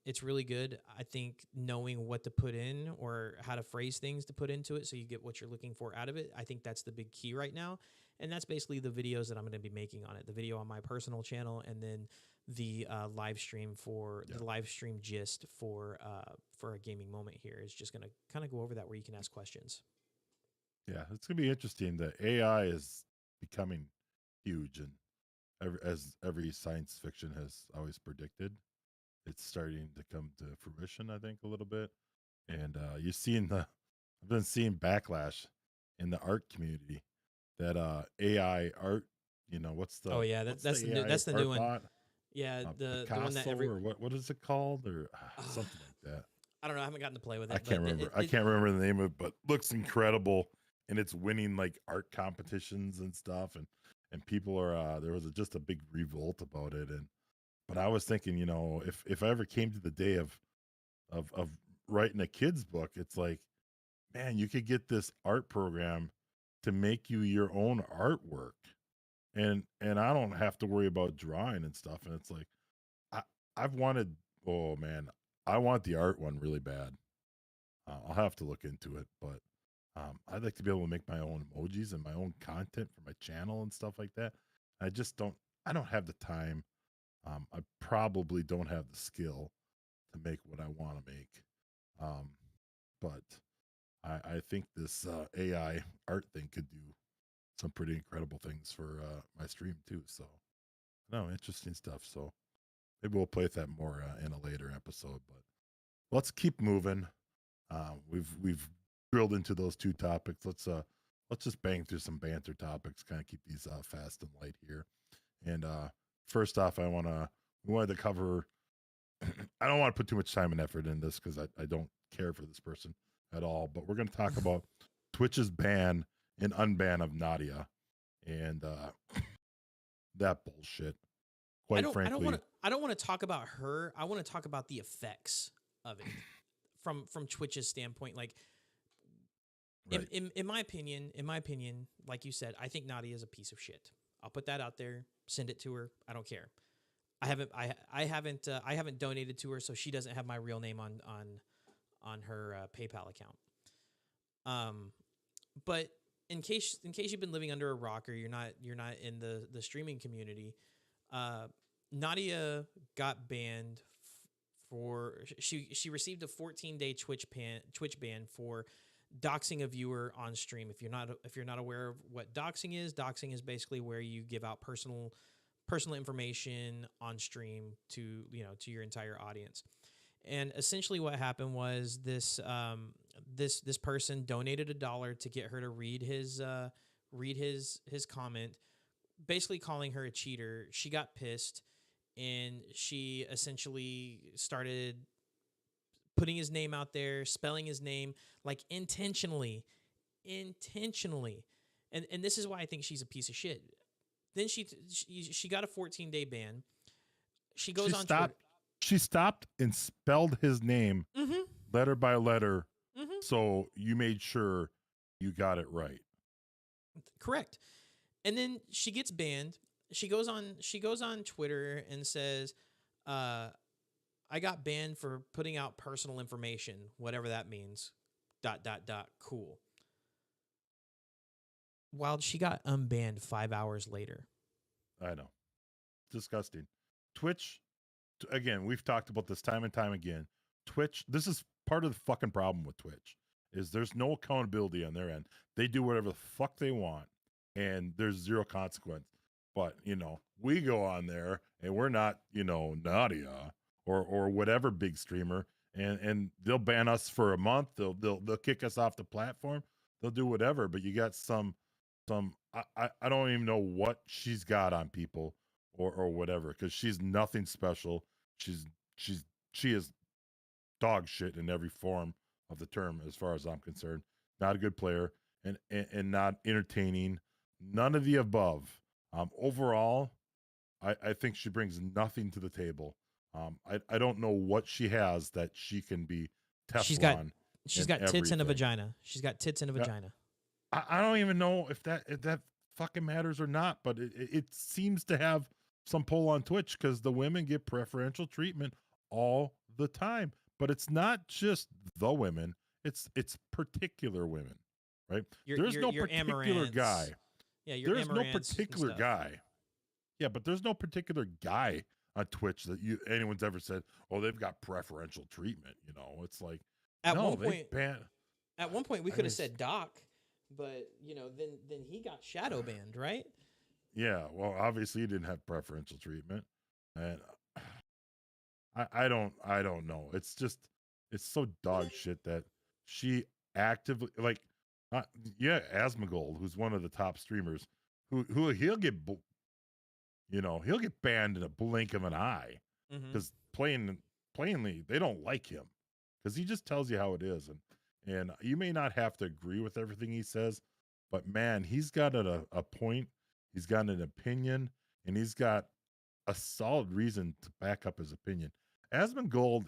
A: it's really good. I think knowing what to put in or how to phrase things to put into it so you get what you're looking for out of it, I think that's the big key right now. And that's basically the videos that I'm going to be making on it. The video on my personal channel, and then the live stream the live stream gist for a gaming moment here is just going to kind of go over that, where you can ask questions.
B: Yeah. It's gonna be interesting. The AI is becoming huge, and as every science fiction has always predicted, it's starting to come to fruition. I think a little bit, and you've seen I've been seeing backlash in the art community that AI art.
A: Oh yeah,
B: what's
A: that's
B: the
A: the new
B: AI
A: that's the new
B: art
A: one.
B: bot?
A: Yeah, the one that
B: Picasso,
A: every
B: or what is it called, or
A: uh,
B: something like that.
A: I don't know. I haven't gotten to play with
B: I
A: it,
B: can't
A: but
B: remember. I can't remember the name of it, but looks incredible, and it's winning like art competitions and stuff, and people are there was just a big revolt about it. And but I was thinking, if I ever came to the day of writing a kid's book, it's like, man, you could get this art program to make you your own artwork, and I don't have to worry about drawing and stuff. And it's like, I I've wanted, oh man, I want the art one really bad. I'll have to look into it, but I'd like to be able to make my own emojis and my own content for my channel and stuff like that. I just don't. I don't have the time. I probably don't have the skill to make what I want to make. Um, but I think this AI art thing could do some pretty incredible things for my stream too. So, no, interesting stuff. So maybe we'll play with that more in a later episode. But let's keep moving. We've drilled into those two topics. Let's just bang through some banter topics. Kind of keep these fast and light here. And first off, we wanted to cover. I don't want to put too much time and effort in this because I don't care for this person at all. But we're going to talk about Twitch's ban and unban of Nadia, and that bullshit. Quite frankly,
A: I don't want to talk about her. I want to talk about the effects of it from Twitch's standpoint. Like,
B: right.
A: in my opinion, like you said, I think Nadia is a piece of shit. I'll put that out there. Send it to her. I don't care. I haven't donated to her, so she doesn't have my real name on her PayPal account. But in case you've been living under a rock, or you're not in the streaming community, Nadia got banned for she received a 14-day Twitch ban for doxing a viewer on stream. If you're not aware of what doxing is basically where you give out personal information on stream to your entire audience. And essentially what happened was this person donated $1 to get her to read his comment, basically calling her a cheater. She got pissed, and she essentially started putting his name out there, spelling his name like intentionally. And this is why I think she's a piece of shit. Then she got a 14-day ban. She goes on Twitter.
B: She stopped and spelled his name letter by letter, so you made sure you got it right.
A: Correct. And then she gets banned. She goes on Twitter and says, I got banned for putting out personal information, whatever that means. ... Cool. While she got unbanned 5 hours later.
B: I know. Disgusting. Twitch, again, we've talked about this time and time again. Twitch, this is part of the fucking problem with Twitch, is there's no accountability on their end. They do whatever the fuck they want, and there's zero consequence. But, we go on there, and we're not, Nadia or whatever big streamer, and they'll ban us for a month. They'll kick us off the platform. They'll do whatever, but you got some I don't even know what she's got on people or whatever, because she's nothing special. She is dog shit in every form of the term, as far as I'm concerned. Not a good player and not entertaining. None of the above. Overall, I think she brings nothing to the table. I don't know what she has that she can be Teflon.
A: She's got tits and a vagina. She's got tits and a vagina.
B: I don't even know if that fucking matters or not, but it seems to have some pull on Twitch, because the women get preferential treatment all the time. But it's not just the women; it's particular women, right? There's no particular guy.
A: Yeah, there's
B: no particular guy. Yeah, but there's no particular guy on Twitch that anyone's ever said, "Oh, they've got preferential treatment." It's like
A: at one point we could have said Doc. But then he got shadow banned, right?
B: Yeah, well, obviously he didn't have preferential treatment, and I don't know. It's so dog shit that she actively Asmongold, who's one of the top streamers, who he'll get banned in a blink of an eye, because plainly they don't like him, because he just tells you how it is, and you may not have to agree with everything he says, but man, he's got a point, he's got an opinion, and he's got a solid reason to back up his opinion. Asmongold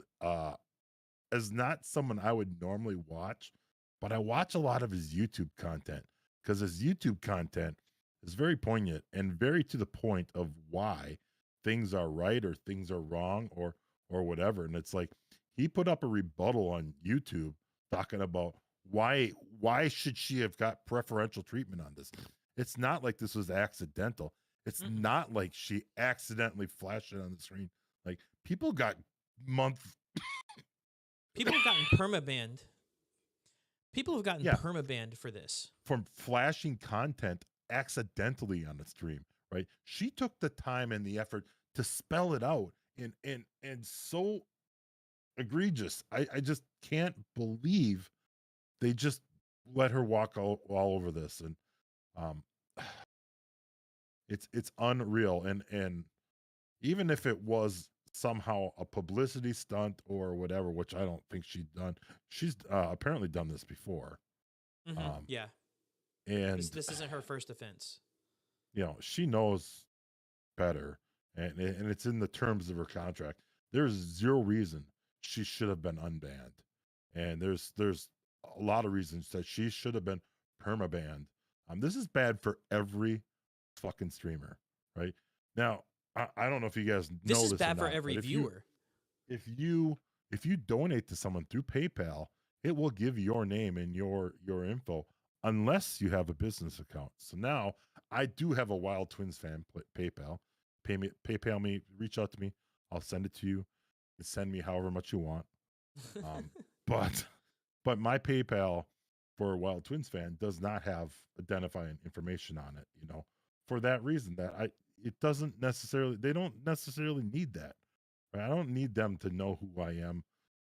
B: is not someone I would normally watch, but I watch a lot of his YouTube content, because his YouTube content is very poignant and very to the point of why things are right or things are wrong or whatever. And it's like, he put up a rebuttal on YouTube talking about why should she have got preferential treatment on this. It's not like this was accidental. It's not like she accidentally flashed it on the screen. Like, people have gotten
A: permabanned. People have gotten permabanned for this,
B: from flashing content accidentally on the stream, right? She took the time and the effort to spell it out, and so egregious. I just can't believe they just let her walk all over this, and it's unreal. And even if it was somehow a publicity stunt or whatever, which I don't think she's apparently done this before.
A: Yeah,
B: and
A: this isn't her first offense.
B: She knows better, and it's in the terms of her contract. There's zero reason she should have been unbanned, and there's a lot of reasons that she should have been permabanned. This is bad for every fucking streamer, right? Now, I don't know if you guys know this.
A: This is bad for every viewer.
B: If you donate to someone through PayPal, it will give your name and your info, unless you have a business account. So now I do have a WildTwinsFan PayPal. PayPal me, reach out to me. I'll send it to you. You send me however much you want. But my PayPal for WildTwinsFan does not have identifying information on it, for that reason, that they don't necessarily need that. Right? I don't need them to know who I am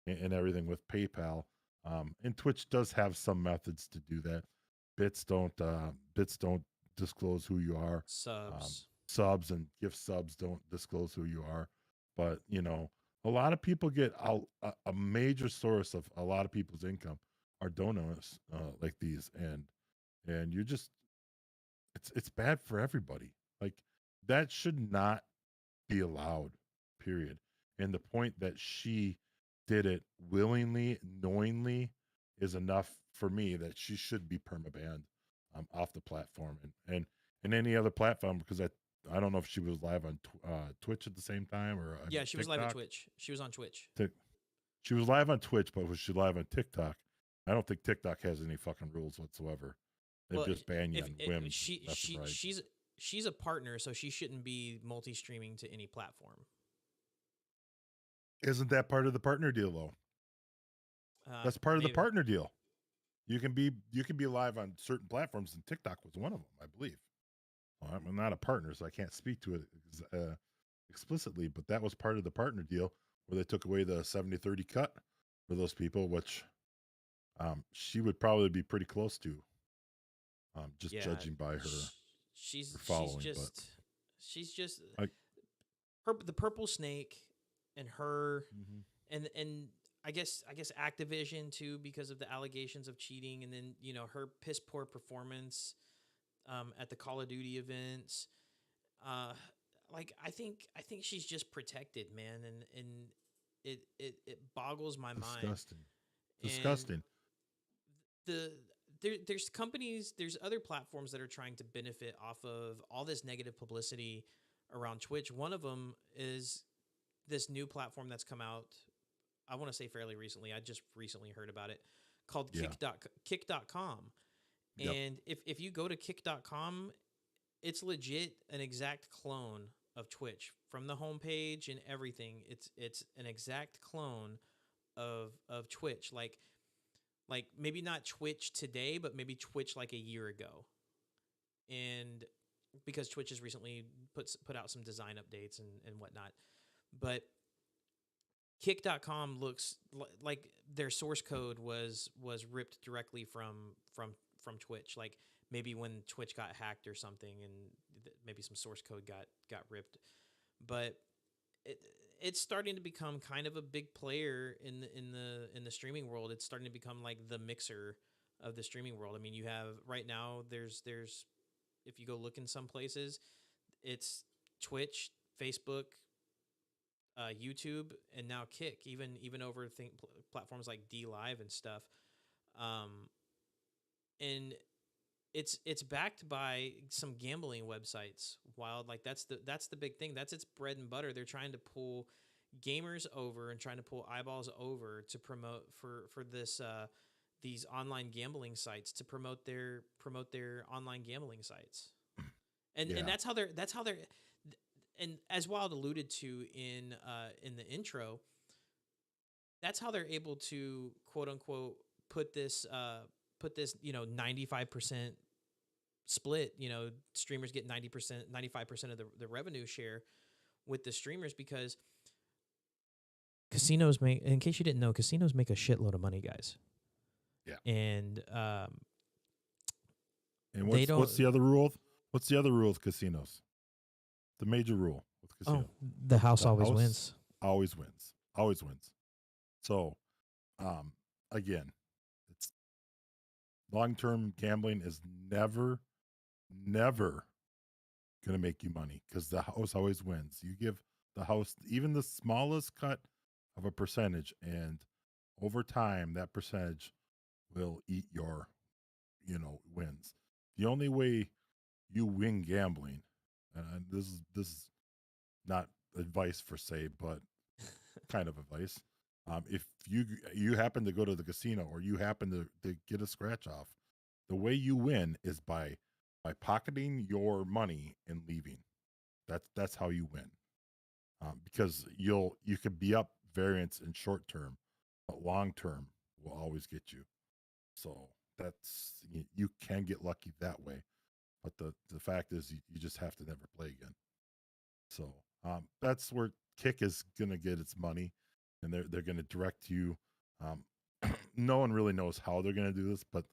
B: and everything with PayPal. And Twitch does have some methods to do that. Bits don't disclose who you are.
A: Subs
B: Subs and gift subs don't disclose who you are. But a lot of people get a major source of a lot of people's income are donuts like these, and you're just it's bad for everybody. Like that should not be allowed. Period. And the point that she did it willingly, knowingly, is enough for me that she should be permabanned off the platform and any other platform because I don't know if she was live on Twitch at the same time or
A: Yeah, she was live at
B: TikTok.
A: Twitch. She was on Twitch.
B: She was live on Twitch, but was she live on TikTok? I don't think TikTok has any fucking rules whatsoever. They
A: Well,
B: just ban you
A: if
B: on
A: it,
B: whims,
A: she
B: left and
A: she
B: right.
A: she's a partner, so she shouldn't be multi-streaming to any platform.
B: Isn't that part of the partner deal though? That's part of the
A: Maybe.
B: partner deal. You can be live on certain platforms, and TikTok was one of them, I believe. Well, I'm not a partner, so I can't speak to it explicitly, but that was part of the partner deal where they took away the 70-30 cut for those people, which she would probably be pretty close to, just
A: Yeah,
B: judging by her
A: she's
B: following.
A: she's just
B: Like,
A: the purple snake, and her
B: mm-hmm.
A: and I guess Activision too, because of the allegations of cheating, and then her piss poor performance at the Call of Duty events. Like I think she's just protected, man, and it boggles my mind.
B: Disgusting.
A: And there's companies, there's other platforms that are trying to benefit off of all this negative publicity around Twitch. One of them is this new platform that's come out, I want to say fairly recently. I just recently heard about it, called Kick.com.
B: Yep.
A: And if you go to Kick.com, it's legit an exact clone of Twitch from the homepage and everything. It's an exact clone of Twitch. Like maybe not Twitch today, but maybe Twitch like a year ago. And because Twitch has recently put out some design updates and whatnot. But Kick.com looks like their source code was ripped directly from Twitch. Like maybe when Twitch got hacked or something, and maybe some source code got ripped. But it's starting to become kind of a big player in the streaming world. It's starting to become like the Mixer of the streaming world. I mean, you have right now there's if you go look in some places, it's Twitch, Facebook, YouTube, and now Kick, even over platforms like D Live and stuff. And it's backed by some gambling websites. Wild, like that's the big thing. That's its bread and butter. They're trying to pull gamers over and trying to pull eyeballs over to promote for this these online gambling sites, to promote their online gambling sites. And that's how they're and as Wild alluded to in the intro, that's how they're able to quote unquote put this 95% split. Streamers get 90%, 95% of the revenue share with the streamers, because casinos make, in case you didn't know, casinos make a shitload of money, guys.
B: Yeah.
A: And
B: what's the other rule? What's the other rule of casinos? The major rule with casinos.
A: The house always wins.
B: Always wins. Always wins. So, again, it's long-term gambling is never going to make you money, because the house always wins. You give the house even the smallest cut of a percentage, and over time that percentage will eat your wins. The only way you win gambling, and this is not advice per se, but kind of advice. If you happen to go to the casino, or you happen to get a scratch off, the way you win is by pocketing your money and leaving. That's how you win. Because you could be up variance in short term, but long term will always get you. So you can get lucky that way, but the fact is you just have to never play again. So that's where Kick is going to get its money, and they're going to direct you. No one really knows how they're going to do this, but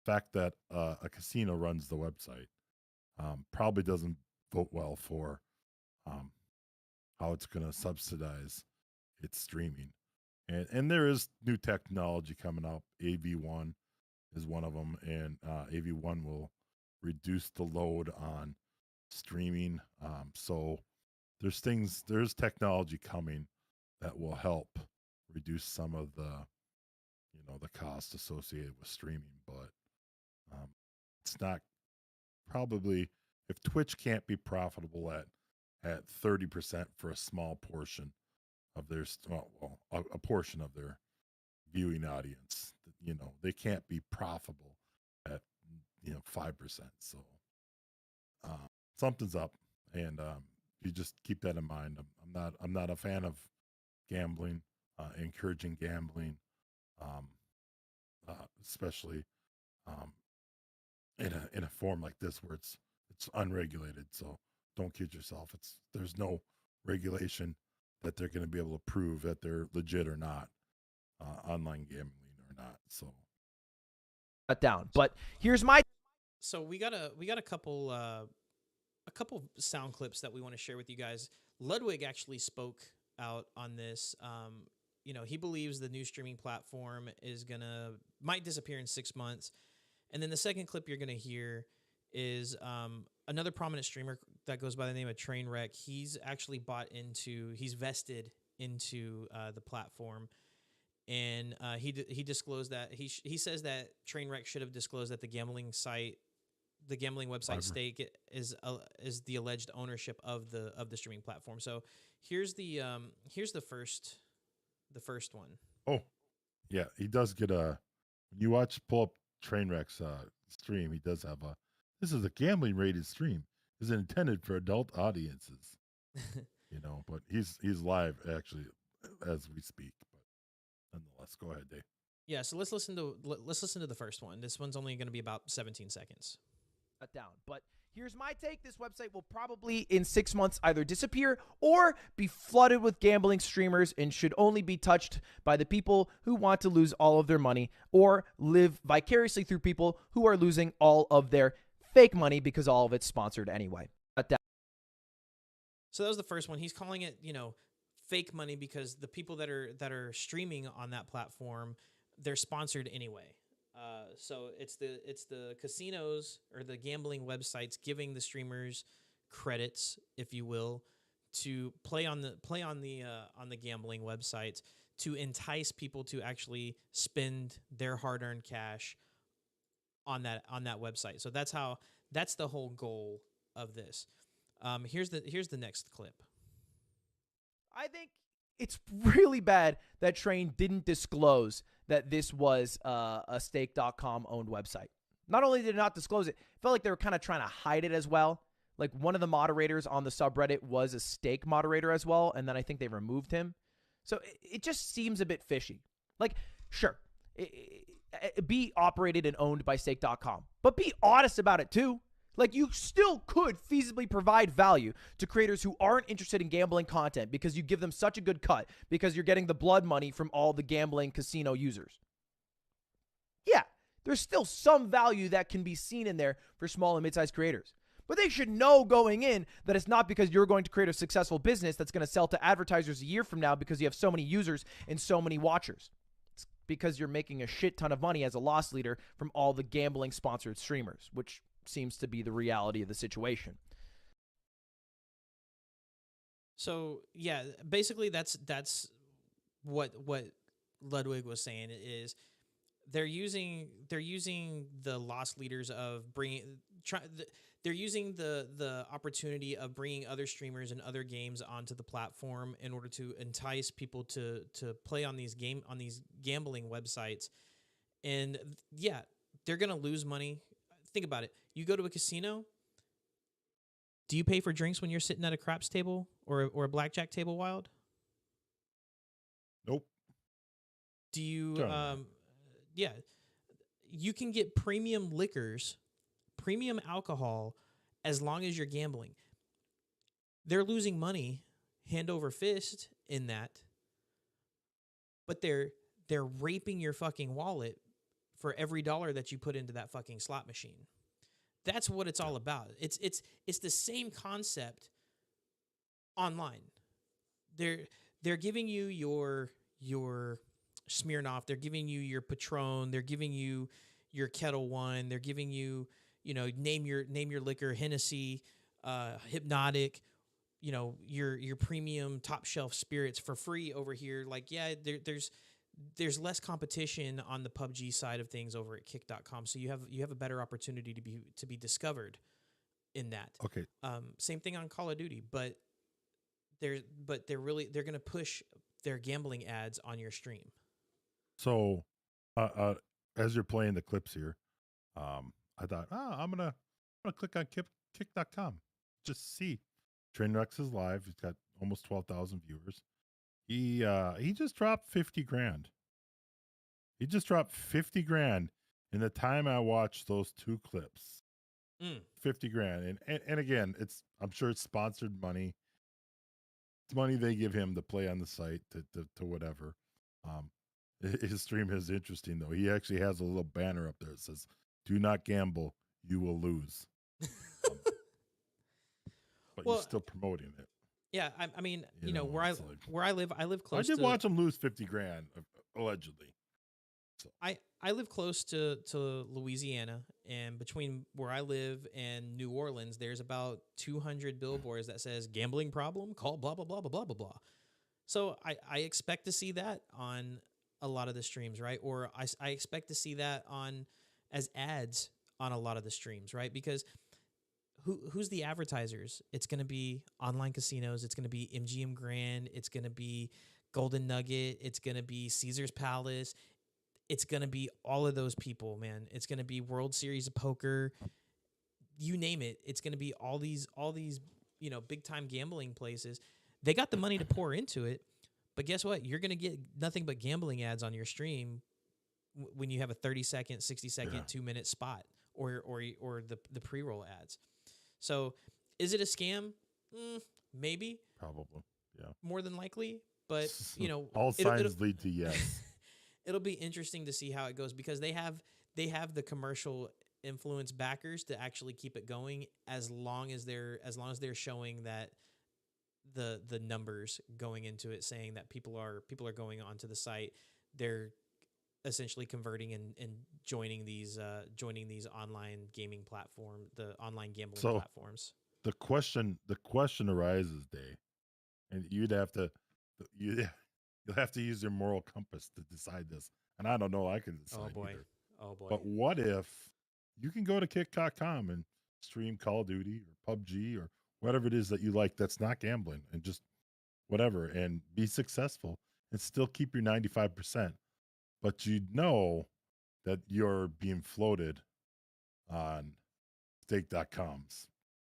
B: the fact that a casino runs the website probably doesn't vote well for how it's going to subsidize it's streaming. And there is new technology coming up. AV1 is one of them, and AV1 will reduce the load on streaming. So there's technology coming that will help reduce some of the the cost associated with streaming. But it's not probably, if Twitch can't be profitable at 30% for a small portion of their a portion of their viewing audience, they can't be profitable at 5%. So something's up, and you just keep that in mind. I'm not a fan of gambling, encouraging gambling, um, especially um, in a form like this where it's unregulated. So don't kid yourself. There's no regulation that they're going to be able to prove that they're legit or not, online gambling or not. So
C: Shut down. But here's my
A: So we got a couple sound clips that we want to share with you guys. Ludwig actually spoke out on this. He believes the new streaming platform might disappear in 6 months. And then the second clip you're gonna hear is another prominent streamer that goes by the name of Trainwreck. He's vested into the platform, and he disclosed that he says that Trainwreck should have disclosed that the gambling website Stake is the alleged ownership of the streaming platform. So here's the first one.
B: oh yeah, he does get when you pull up Trainwreck's stream, he does have this is a gambling rated stream. Is intended for adult audiences. But he's live actually as we speak. But nonetheless, go ahead, Dave.
A: Yeah, so let's listen to the first one. This one's only going to be about 17 seconds.
C: Down. But here's my take. This website will probably in 6 months either disappear or be flooded with gambling streamers and should only be touched by the people who want to lose all of their money or live vicariously through people who are losing all of their fake money because all of it's sponsored anyway.
A: So that was the first one. He's calling it, fake money because the people that are streaming on that platform, they're sponsored anyway. So it's the casinos or the gambling websites giving the streamers credits, if you will, to play on the gambling websites to entice people to actually spend their hard-earned cash on that website. So that's the whole goal of this. Here's the next clip.
C: I think it's really bad that Train didn't disclose that this was a stake.com owned website. Not only did it not disclose it, it felt like they were kind of trying to hide it as well. Like one of the moderators on the subreddit was a stake moderator as well, and then I think they removed him. So it just seems a bit fishy. Like, sure, be operated and owned by stake.com, but be honest about it too. Like, you still could feasibly provide value to creators who aren't interested in gambling content because you give them such a good cut because you're getting the blood money from all the gambling casino users. Yeah, there's still some value that can be seen in there for small and mid-sized creators. But they should know going in that it's not because you're going to create a successful business that's going to sell to advertisers a year from now because you have so many users and so many watchers. It's because you're making a shit ton of money as a loss leader from all the gambling-sponsored streamers, which seems to be the reality of the situation.
A: So yeah, basically that's what Ludwig was saying is they're using the loss leaders of they're using the opportunity of bringing other streamers and other games onto the platform in order to entice people to play on these gambling websites. And yeah, they're going to lose money. Think about it. You go to a casino. Do you pay for drinks when you're sitting at a craps table or a blackjack table, Wild?
B: Nope.
A: Do you yeah. You can get premium liquors, premium alcohol as long as you're gambling. They're losing money hand over fist in that. But they're raping your fucking wallet for every dollar that you put into that fucking slot machine. That's what it's all about. It's the same concept online. They're they're giving you your Smirnoff, they're giving you your Patron, they're giving you your Kettle One, they're giving you, name your liquor, Hennessy, Hypnotic, your premium top shelf spirits for free over here. Like, yeah, there's less competition on the PUBG side of things over at kick.com, so you have a better opportunity to be discovered in that.
B: Okay.
A: Same thing on Call of Duty, but they're going to push their gambling ads on your stream.
B: So, as you're playing the clips here, I thought, I'm gonna click on kick.com, just see. Trainwrecks is live. He's got almost 12,000 viewers. He just dropped 50 grand. He just dropped 50 grand in the time I watched those two clips. 50 grand, and again, I'm sure it's sponsored money. It's money they give him to play on the site to whatever. His stream is interesting though. He actually has a little banner up there that says, "Do not gamble, you will lose." But you're still promoting it.
A: Yeah, I mean, where I live close.
B: I did watch him lose 50 grand allegedly. So.
A: I live close to Louisiana, and between where I live and New Orleans, there's about 200 billboards that says gambling problem, call blah blah blah blah blah blah blah. So I expect to see that on a lot of the streams, right? Or I expect to see that as ads on a lot of the streams, right? Because who's the advertisers? It's going to be online casinos. It's going to be MGM Grand. It's going to be Golden Nugget. It's going to be Caesar's Palace. It's going to be all of those people, man. It's going to be World Series of Poker. You name it. It's going to be all these big time gambling places. They got the money to pour into it. But guess what? You're going to get nothing but gambling ads on your stream when you have a 30-second, 60-second, 2-minute spot or the pre-roll ads. So is it a scam? Maybe.
B: Probably, yeah.
A: More than likely. But,
B: all signs lead to yes.
A: It'll be interesting to see how it goes because they have the commercial influence backers to actually keep it going as long as they're showing that the numbers going into it saying that people are going onto the site, they're essentially converting and joining these online gaming the online gambling platforms. The
B: question arises, Dave, and you'll have to use your moral compass to decide this. And I don't know, I can decide either.
A: Oh boy.
B: But what if you can go to kick.com and stream Call of Duty or PUBG or whatever it is that you like that's not gambling and just whatever and be successful and still keep your 95%. But you know that you're being floated on stake.com's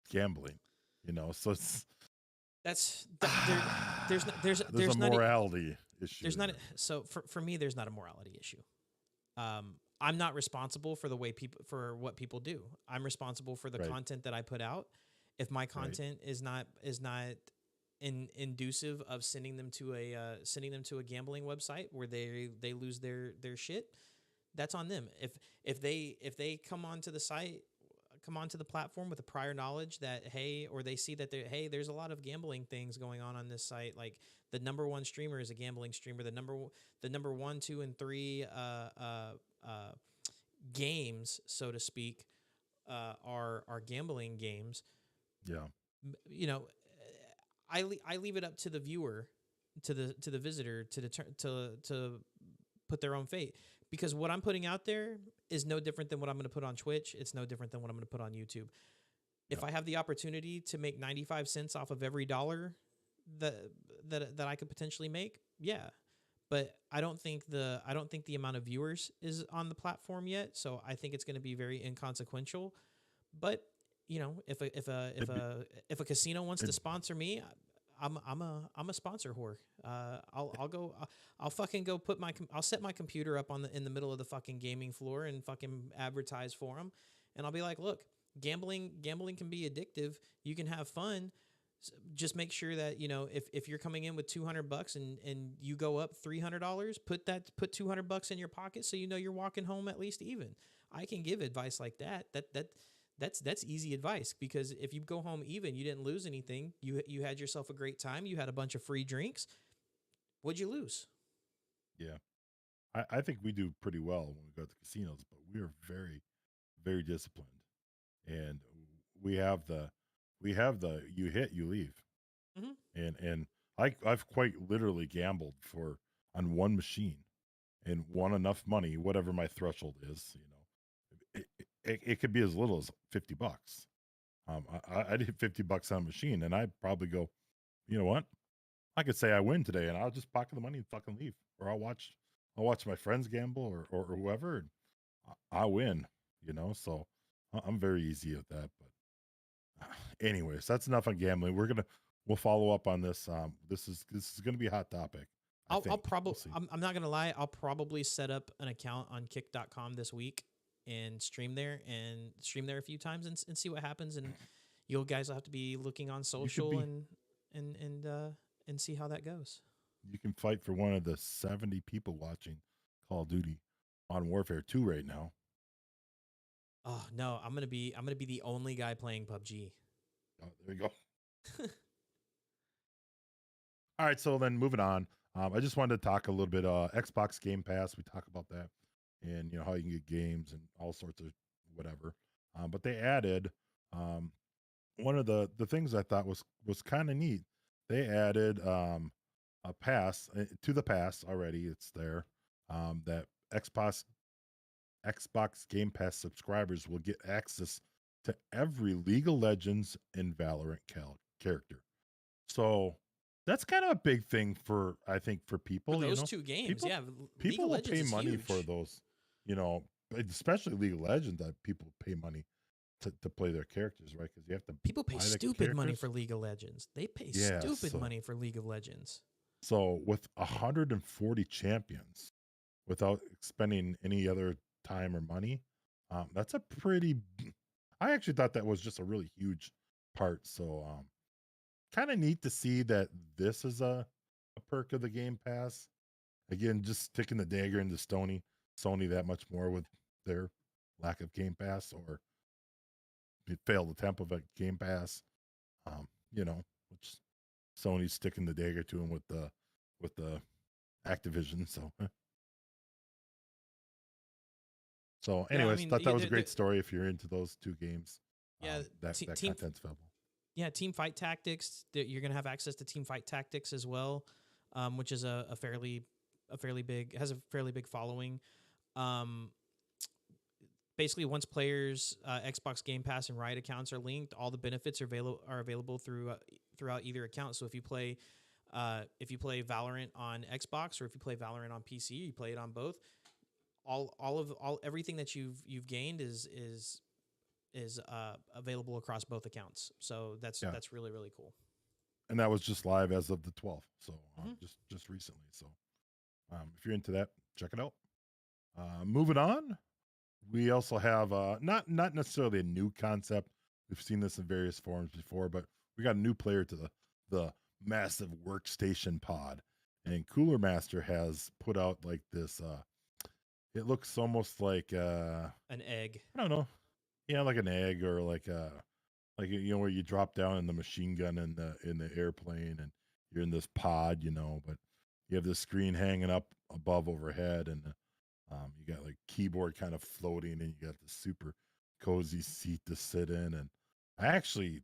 B: gambling, so it's
A: there's
B: a morality issue.
A: There's not so for me there's not a morality issue. I'm not responsible for what people do. I'm responsible for the content that I put out. If my content is not inducive of sending them to a gambling website where they lose their shit, that's on them. If they come onto the site, come onto the platform with a prior knowledge that or they see that there's a lot of gambling things going on this site, like the number one streamer is a gambling streamer, the number 1, 2, and 3 games, so to speak, are gambling games.
B: Yeah.
A: I leave it up to the viewer, to the visitor to put their own fate, because what I'm putting out there is no different than what I'm going to put on Twitch. It's no different than what I'm going to put on YouTube. If I have the opportunity to make 95 cents off of every dollar that I could potentially make, yeah. But I don't think the amount of viewers is on the platform yet, so I think it's going to be very inconsequential. But if a casino wants to sponsor me, I'm a sponsor whore. I'll fucking go I'll set my computer up in the middle of the fucking gaming floor and fucking advertise for them, and I'll be like, look, gambling can be addictive. You can have fun. Just make sure that if you're coming in with $200 and you go up $300, put $200 in your pocket so you're walking home at least even. I can give advice like that. That's easy advice, because if you go home even, you didn't lose anything. You had yourself a great time. You had a bunch of free drinks. What'd you lose?
B: Yeah. I think we do pretty well when we go to casinos, but we are very, very disciplined. And we have the you hit, you leave.
A: Mm-hmm.
B: And I've quite literally gambled for on one machine and won enough money, whatever my threshold is, it could be as little as $50. I did $50 on a machine, and I'd probably go, you know what? I could say I win today, and I'll just pocket the money and fucking leave, or I'll watch my friends gamble or whoever, and I win. So I'm very easy at that. But anyways, that's enough on gambling. We'll follow up on this. This is gonna be a hot topic.
A: I'll
B: We'll
A: probably,
B: see.
A: I'm not going to lie. I'll probably set up an account on kick.com this week and stream there a few times and see what happens. And you guys will have to be looking on social and see how that goes.
B: You can fight for one of the 70 people watching Call of Duty Modern Warfare 2 right now.
A: Oh no, I'm gonna be the only guy playing PUBG.
B: Oh, there you go. All right, so then moving on. I just wanted to talk a little bit Xbox Game Pass. We talk about that, and how you can get games and all sorts of whatever. But they added one of the things I thought was kind of neat. They added a pass to the pass already. It's there that Xbox Game Pass subscribers will get access to every League of Legends and Valorant character. So that's kind of a big thing I think for people.
A: For those two games,
B: people,
A: yeah.
B: People will
A: Legends
B: pay
A: is
B: money
A: huge.
B: for those, especially League of Legends, that people pay money to play their characters, right? Because you have to.
A: People pay
B: buy the
A: stupid money
B: characters.
A: for League of Legends. They pay
B: Yeah,
A: stupid
B: so-
A: money for League of Legends.
B: So with 140 champions, without spending any other time or money, that's a pretty. I actually thought that was just a really huge part. So kind of neat to see that this is a perk of the Game Pass. Again, just sticking the dagger into Sony that much more with their lack of Game Pass or failed attempt of a Game Pass. Which Sony's sticking the dagger to him with the Activision. So anyways, thought that was a great story if you're into those two games.
A: Yeah,
B: that content's available.
A: Yeah, Team Fight Tactics. You're gonna have access to Team Fight Tactics as well, which is a fairly big following. Basically, once players' Xbox Game Pass and Riot accounts are linked, all the benefits are available throughout either account. So if you play Valorant on Xbox or if you play Valorant on PC, you play it on both. Everything that you've gained is available across both accounts. So that's really, really cool.
B: And that was just live as of the 12th. So just recently. So if you're into that, check it out. Moving on, we also have not necessarily a new concept. We've seen this in various forms before, but we got a new player to the massive workstation pod. And Cooler Master has put out like this it looks almost like
A: an egg.
B: I don't know. Yeah, like an egg or like where you drop down in the machine gun in the airplane and you're in this pod, but you have this screen hanging up above overhead and you got like keyboard kind of floating and you got the super cozy seat to sit in. And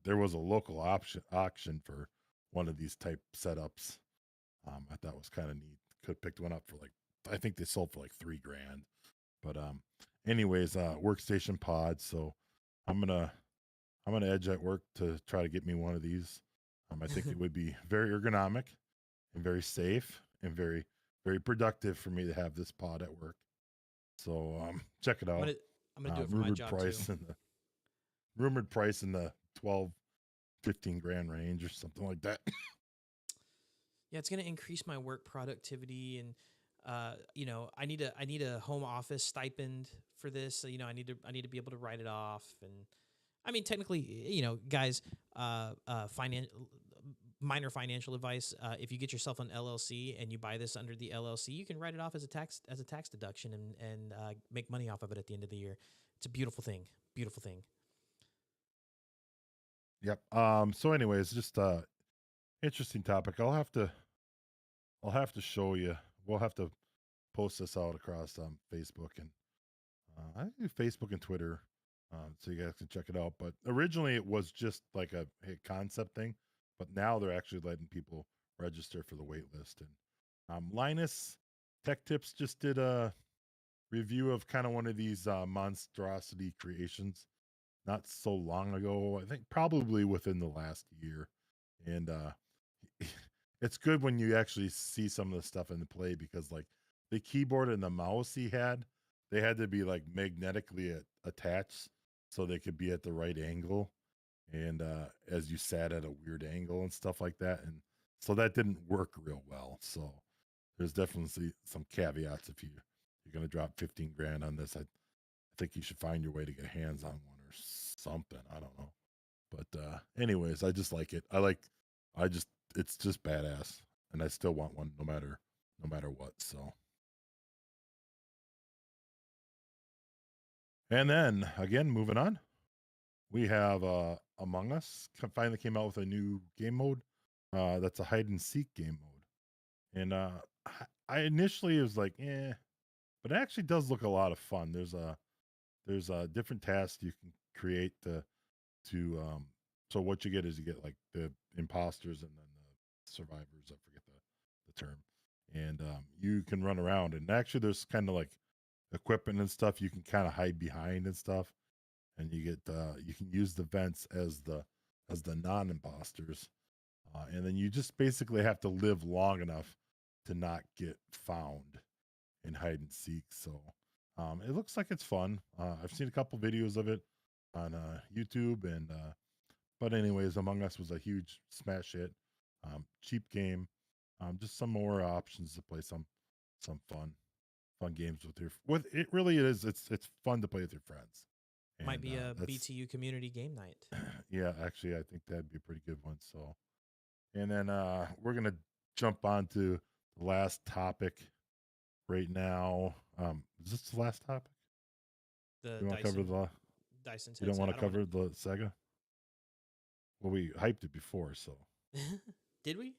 B: there was a local auction for one of these type setups. I thought was kind of neat. Could have picked one up for I think they sold for like $3,000. But anyways, workstation pod. So I'm gonna edge at work to try to get me one of these. I think it would be very ergonomic and very safe and very, very productive for me to have this pod at work. So check it out.
A: I'm gonna do it for my job too.
B: Rumored price in the 12-15 grand range or something like that.
A: Yeah, it's gonna increase my work productivity and I need a home office stipend for this. So, I need to be able to write it off. And I mean, technically, guys, minor financial advice. If you get yourself an LLC and you buy this under the LLC, you can write it off as a tax deduction and make money off of it at the end of the year. It's a beautiful thing. Beautiful thing.
B: Yep. So anyways, just interesting topic. I'll have to I'll have to show you. We'll have to post this out across Facebook and I think Facebook and Twitter, so you guys can check it out. But originally it was just like a concept thing, but now they're actually letting people register for the wait list. And Linus Tech Tips just did a review of kind of one of these monstrosity creations not so long ago. I think probably within the last year, and it's good when you actually see some of the stuff in the play because like the keyboard and the mouse he had, they had to be like magnetically attached so they could be at the right angle, and as you sat at a weird angle and stuff like that, and so that didn't work real well. So there's definitely some caveats if you're going to drop 15 grand on this. I think you should find your way to get hands on one or something. I don't know. But anyways, I just like it. It's just badass. And I still want one no matter what. So and then again, moving on. We have Among Us finally came out with a new game mode. That's a hide and seek game mode. And I initially was like, but it actually does look a lot of fun. There's a different tasks you can create to so what you get is you get like the imposters and then the survivors. I forget the term. And you can run around and actually there's kind of like equipment and stuff you can kind of hide behind and stuff. And you get you can use the vents as the non-imposters. And then you just basically have to live long enough to not get found in hide and seek. So it looks like it's fun. I've seen a couple videos of it on YouTube, and but anyways, Among Us was a huge smash hit. Cheap game. Just some more options to play some fun games with it. Really is. It's fun to play with your friends.
A: Might be a BTU community game night.
B: Yeah, actually, I think that'd be a pretty good one. So, and then we're gonna jump on to the last topic right now. Is this the last topic?
A: You
B: want to cover the
A: Dyson's
B: You don't want to cover the Sega? Well, we hyped it before, so.
A: Did we?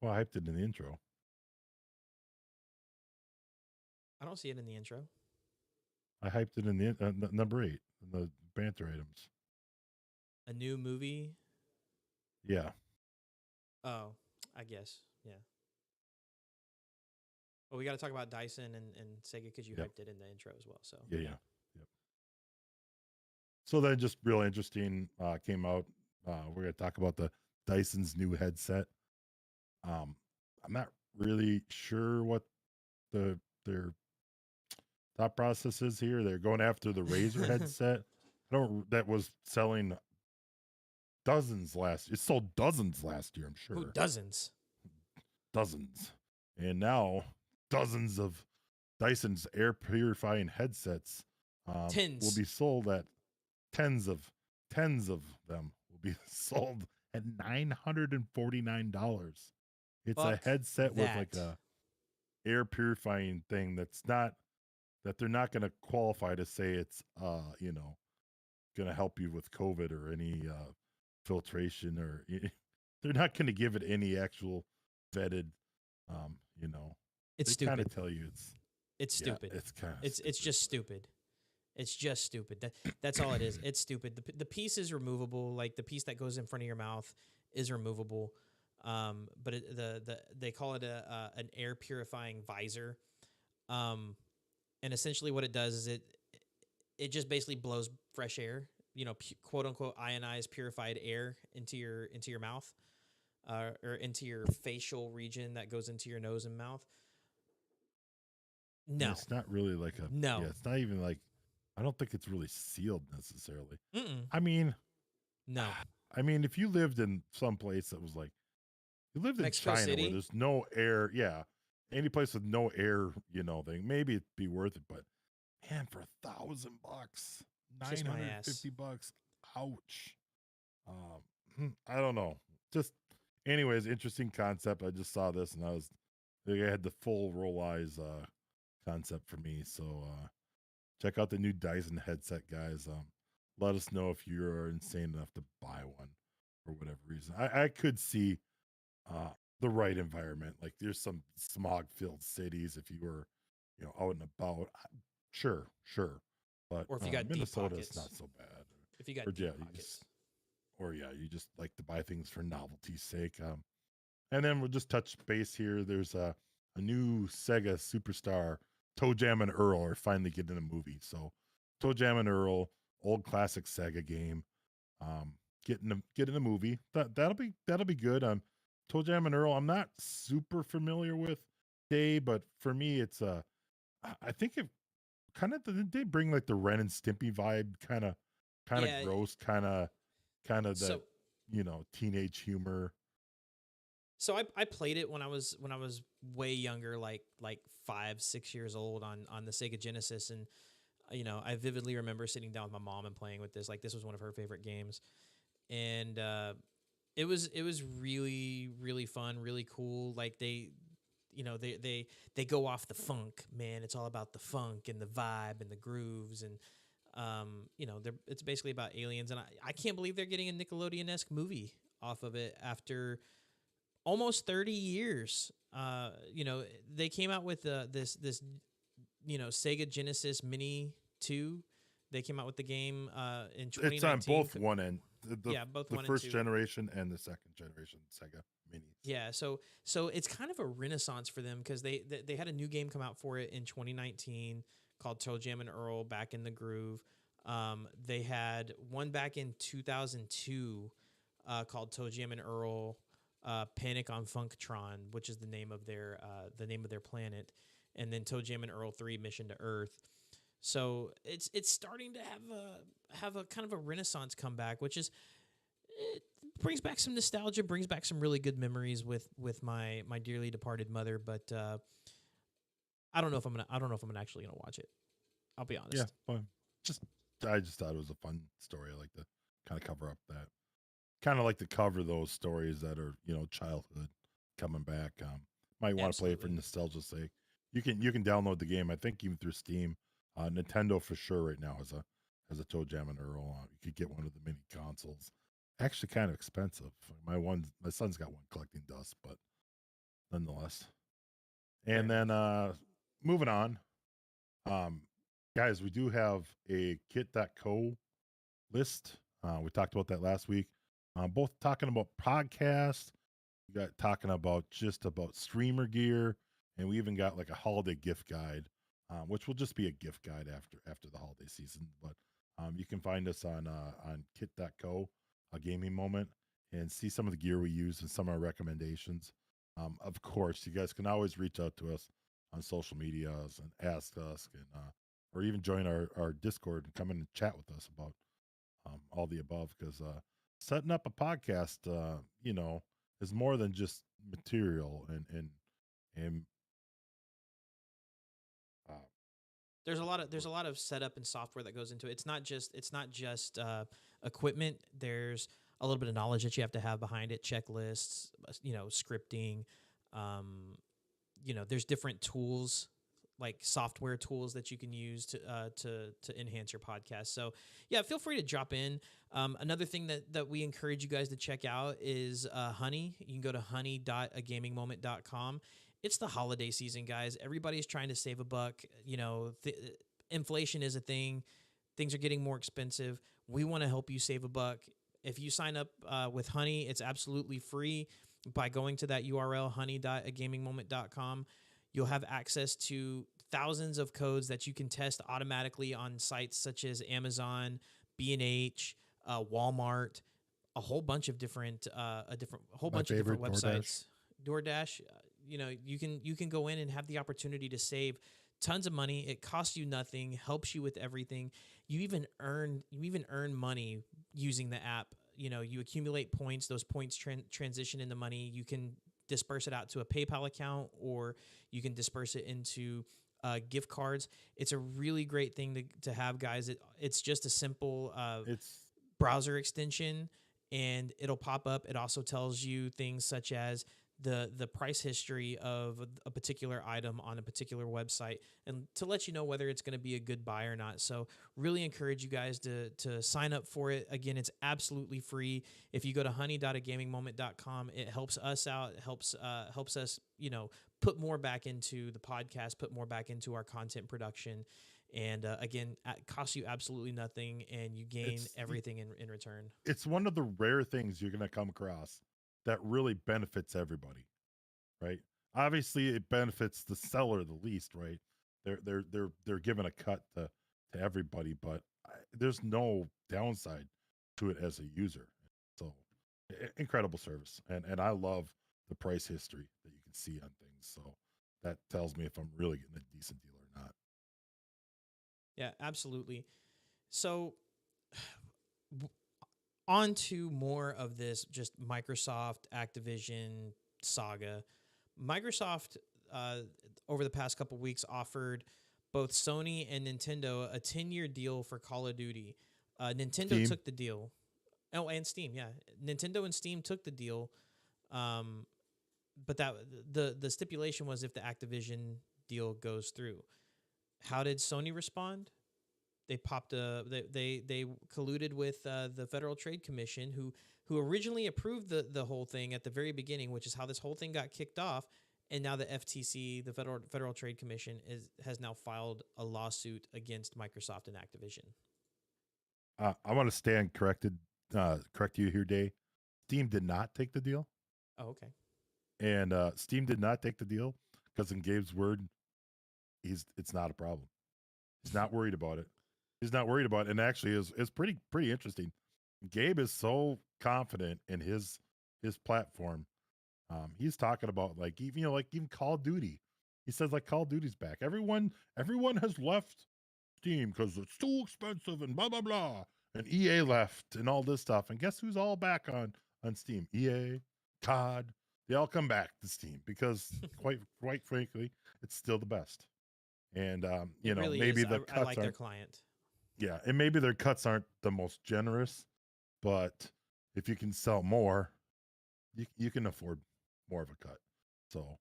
B: Well, I hyped it in the intro.
A: I don't see it in the intro.
B: I hyped it in the number 8, in the banter items.
A: A new movie?
B: Yeah.
A: Oh, I guess. Yeah. Well, we got to talk about Dyson and Sega because you hyped it in the intro as well. So
B: Yeah. Yep. So then just real interesting came out. We're going to talk about the Dyson's new headset. I'm not really sure what their thought process is here. They're going after the Razer headset. That was selling dozens it sold dozens last year, I'm sure.
A: Ooh, dozens.
B: And now dozens of Dyson's air purifying headsets will be sold at tens of them will be sold at $949. It's a headset with like a air purifying thing that they're not going to qualify to say it's going to help you with COVID or any filtration, or they're not going to give it any actual vetted
A: it's
B: they
A: stupid.
B: kind of tell you
A: it's stupid.
B: It's kind of
A: it's just stupid. It's just stupid. That's all it is. It's stupid. The piece is removable. Like the piece that goes in front of your mouth is removable. But they call it an air purifying visor. And essentially what it does is it just basically blows fresh air, quote unquote ionized purified air into your mouth, or into your facial region that goes into your nose and mouth. No,
B: it's not really like a
A: no.
B: Yeah, it's not even like, I don't think it's really sealed necessarily.
A: Mm-mm.
B: I mean,
A: no.
B: I mean, if you lived in some place that was like, you lived in
A: Mexico
B: China
A: City?
B: where there's no air, any place with no air, thing, maybe it'd be worth it. But man, for $1,000, $950, ouch. I don't know. Just, anyways, interesting concept. I just saw this and I had the full roll eyes concept for me. So check out the new Dyson headset, guys. Let us know if you're insane enough to buy one for whatever reason. I could see the right environment. Like there's some smog filled cities if you were, out and about. Sure, but
A: Or if you got deep
B: Minnesota is
A: pockets.
B: not so bad.
A: If you got
B: Or
A: deep
B: yeah,
A: pockets.
B: you just like to buy things for novelty's sake. And then we'll just touch base here. There's a new Sega superstar, Toe Jam and Earl, are finally getting a movie. So Toe Jam and Earl, old classic Sega game, getting a movie. That'll be good. Toe Jam and Earl, I'm not super familiar with Day, but for me, it's I think it kind of they bring like the Ren and Stimpy vibe, kind of
A: Yeah.
B: gross, kind of that
A: So
B: teenage humor.
A: So I played it when I was way younger, like 5-6 years old on the Sega Genesis, and I vividly remember sitting down with my mom and playing with this. Like this was one of her favorite games, and it was really really fun, really cool. Like they go off the funk, man. It's all about the funk and the vibe and the grooves, and it's basically about aliens, and I can't believe they're getting a Nickelodeon-esque movie off of it after almost 30 years. They came out with this Sega Genesis Mini 2. They came out with the game in 2019.
B: It's on both one and
A: both
B: the
A: one
B: first
A: and two.
B: generation and the second generation Sega Minis.
A: Yeah, so it's kind of a renaissance for them because they had a new game come out for it in 2019 called Toe Jam and Earl Back in the Groove. They had one back in 2002 called Toe Jam and Earl Panic on Funktron, which is the name of their planet, and then Toe Jam and Earl 3 Mission to Earth. So it's starting to have a kind of a renaissance comeback, which is it brings back some nostalgia, brings back some really good memories with my dearly departed mother. But I don't know if I'm gonna actually gonna watch it. I'll be honest.
B: Yeah, fun. I just thought it was a fun story. I like to kind of cover up that. Kind of like to cover those stories that are childhood coming back. Might want to play it for nostalgia's sake. You can download the game. I think even through Steam. Nintendo for sure right now has a Toe Jam and Earl. You could get one of the mini consoles. Actually, kind of expensive. My son's got one collecting dust, but nonetheless. And then moving on, guys, we do have a kit.co list. We talked about that last week. Both talking about podcasts. We got talking about just about streamer gear, and we even got like a holiday gift guide, which will just be a gift guide after the holiday season. But you can find us on kit.co, a gaming moment, and see some of the gear we use and some of our recommendations. Of course, you guys can always reach out to us on social medias and ask us, and or even join our Discord and come in and chat with us about all the above, because setting up a podcast, is more than just material and
A: there's a lot of setup and software that goes into it. It's not just equipment. There's a little bit of knowledge that you have to have behind it, checklists, scripting. There's different tools, like software tools that you can use to enhance your podcast. So yeah, feel free to drop in. Another thing that we encourage you guys to check out is Honey. You can go to honey.agamingmoment.com. It's the holiday season, guys. Everybody's trying to save a buck. Inflation is a thing. Things are getting more expensive. We want to help you save a buck. If you sign up with Honey, it's absolutely free by going to that URL, honey.agamingmoment.com. You'll have access to thousands of codes that you can test automatically on sites such as Amazon, B&H, Walmart, a whole bunch of different websites. DoorDash. You can go in and have the opportunity to save tons of money. It costs you nothing, helps you with everything. You even earn money using the app. You accumulate points. Those points transition into money. You can disperse it out to a PayPal account, or you can disperse it into gift cards. It's a really great thing to have, guys. It's just a simple browser extension, and it'll pop up. It also tells you things such as the price history of a particular item on a particular website, and to let you know whether it's going to be a good buy or not. So really encourage you guys to sign up for it. Again, it's absolutely free. If you go to honey.agamingmoment.com, it helps us out. It helps us, put more back into the podcast, put more back into our content production. And again, it costs you absolutely nothing, and you gain everything in return.
B: It's one of the rare things you're going to come across that really benefits everybody, right? Obviously, it benefits the seller the least, right? They're given a cut to everybody, but there's no downside to it as a user. So, incredible service, and I love the price history that you can see on things. So that tells me if I'm really getting a decent deal or not.
A: Yeah, absolutely. So on to more of this just Microsoft Activision saga. Microsoft over the past couple weeks offered both Sony and Nintendo a 10-year deal for Call of Duty. Nintendo
B: Steam.
A: took the deal. Oh, and Steam, yeah. Nintendo and Steam took the deal. But that the stipulation was if the Activision deal goes through. How did Sony respond? They they colluded with the Federal Trade Commission, who originally approved the whole thing at the very beginning, which is how this whole thing got kicked off. And now the FTC, the Federal Trade Commission, has now filed a lawsuit against Microsoft and Activision.
B: I want to stand correct you here, Day. Steam did not take the deal.
A: Oh, okay.
B: And Steam did not take the deal because in Gabe's word, it's not a problem. He's not worried about it. He's not worried about it. And actually is pretty interesting. Gabe is so confident in his platform. He's talking about like even Call of Duty. He says like Call of Duty's back. Everyone has left Steam because it's too expensive and blah blah blah. And EA left and all this stuff. And guess who's all back on Steam? EA, COD. They all come back to Steam because quite frankly, it's still the best. And
A: really
B: maybe
A: is.
B: the cuts
A: I like their client.
B: Yeah, and maybe their cuts aren't the most generous, but if you can sell more, you can afford more of a cut. So,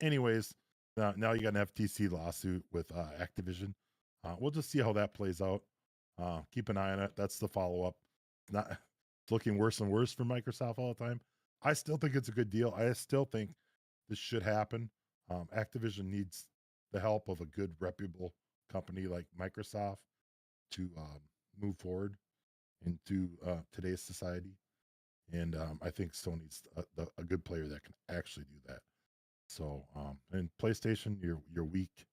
B: anyways, now you got an FTC lawsuit with Activision. We'll just see how that plays out. Keep an eye on it. That's the follow up. It's looking worse and worse for Microsoft all the time. I still think it's a good deal. I still think this should happen. Activision needs the help of a good, reputable company like Microsoft to move forward into today's society. And I think Sony's a good player that can actually do that. So, and PlayStation, you're weak.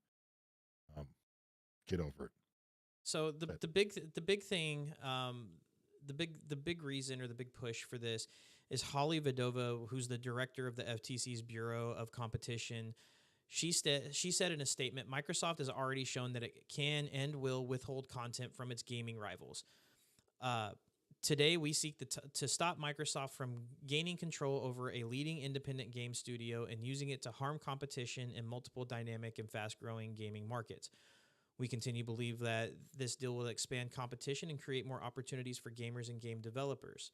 B: Get over it.
A: So the big thing, the big reason or the big push for this is Holly Vidova, who's the director of the FTC's Bureau of Competition. She said in a statement, Microsoft has already shown that it can and will withhold content from its gaming rivals. Today, we seek to stop Microsoft from gaining control over a leading independent game studio and using it to harm competition in multiple dynamic and fast-growing gaming markets. We continue to believe that this deal will expand competition and create more opportunities for gamers and game developers.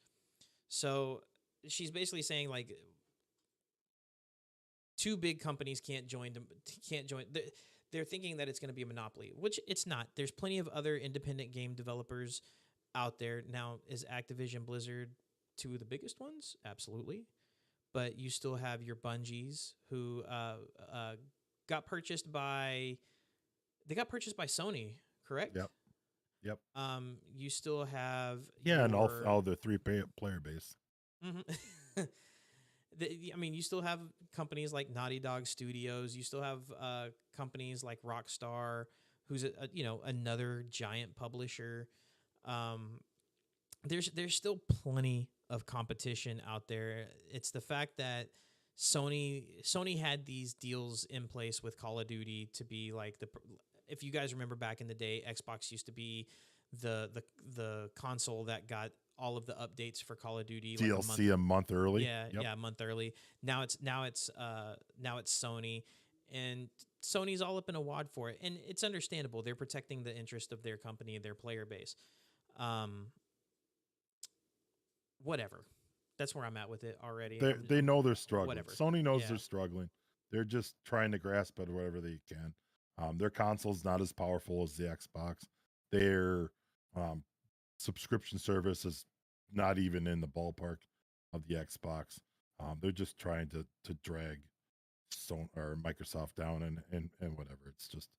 A: So she's basically saying like two big companies can't join. They're thinking that it's going to be a monopoly, which it's not. There's plenty of other independent game developers out there. Now, is Activision Blizzard two of the biggest ones? Absolutely. But you still have your Bungies who got purchased by Sony, correct?
B: Yep.
A: You still have
B: and all the player base.
A: Mm-hmm. You still have companies like Naughty Dog Studios. You still have companies like Rockstar, who's another giant publisher. There's still plenty of competition out there. It's the fact that Sony had these deals in place with Call of Duty to be like if you guys remember back in the day, Xbox used to be the console that got all of the updates for Call of Duty
B: DLC a month early.
A: Yeah, a month early. Now it's Sony, and Sony's all up in a wad for it, and it's understandable. They're protecting the interest of their company and their player base. Whatever. That's where I'm at with it already.
B: They know they're struggling.
A: whatever.
B: Sony knows
A: Yeah.
B: they're struggling. They're just trying to grasp at whatever they can. Their console's not as powerful as the Xbox. Their um, subscription service is not even in the ballpark of the Xbox. They're just trying to drag Sony or Microsoft down and whatever. It's just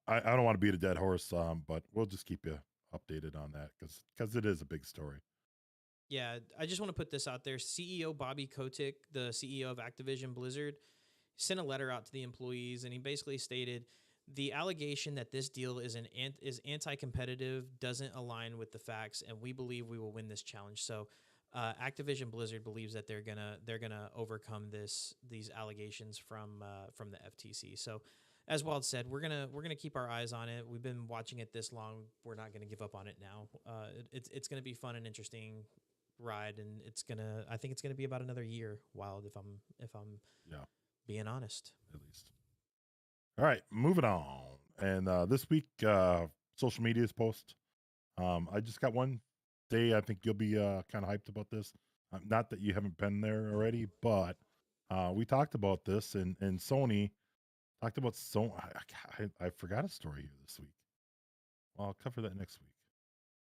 B: I don't want to beat a dead horse, but we'll just keep you updated on that because it is a big story.
A: Yeah, I just want to put this out there. CEO Bobby Kotick, the CEO of Activision Blizzard, sent a letter out to the employees, and he basically stated the allegation that this deal is anti-competitive doesn't align with the facts, and we believe we will win this challenge. So, Activision Blizzard believes that they're gonna overcome these allegations from the FTC. So, as Wild said, we're gonna keep our eyes on it. We've been watching it this long. We're not gonna give up on it now. It's gonna be fun and interesting ride, and I think it's gonna be about another year, Wild, if I'm
B: Yeah,
A: being honest.
B: at least. All right, moving on. And this week, social media's post. I just got one day. I think you'll be kind of hyped about this. Not that you haven't been there already, but we talked about this, and Sony talked about I forgot a story here this week. Well, I'll cover that next week.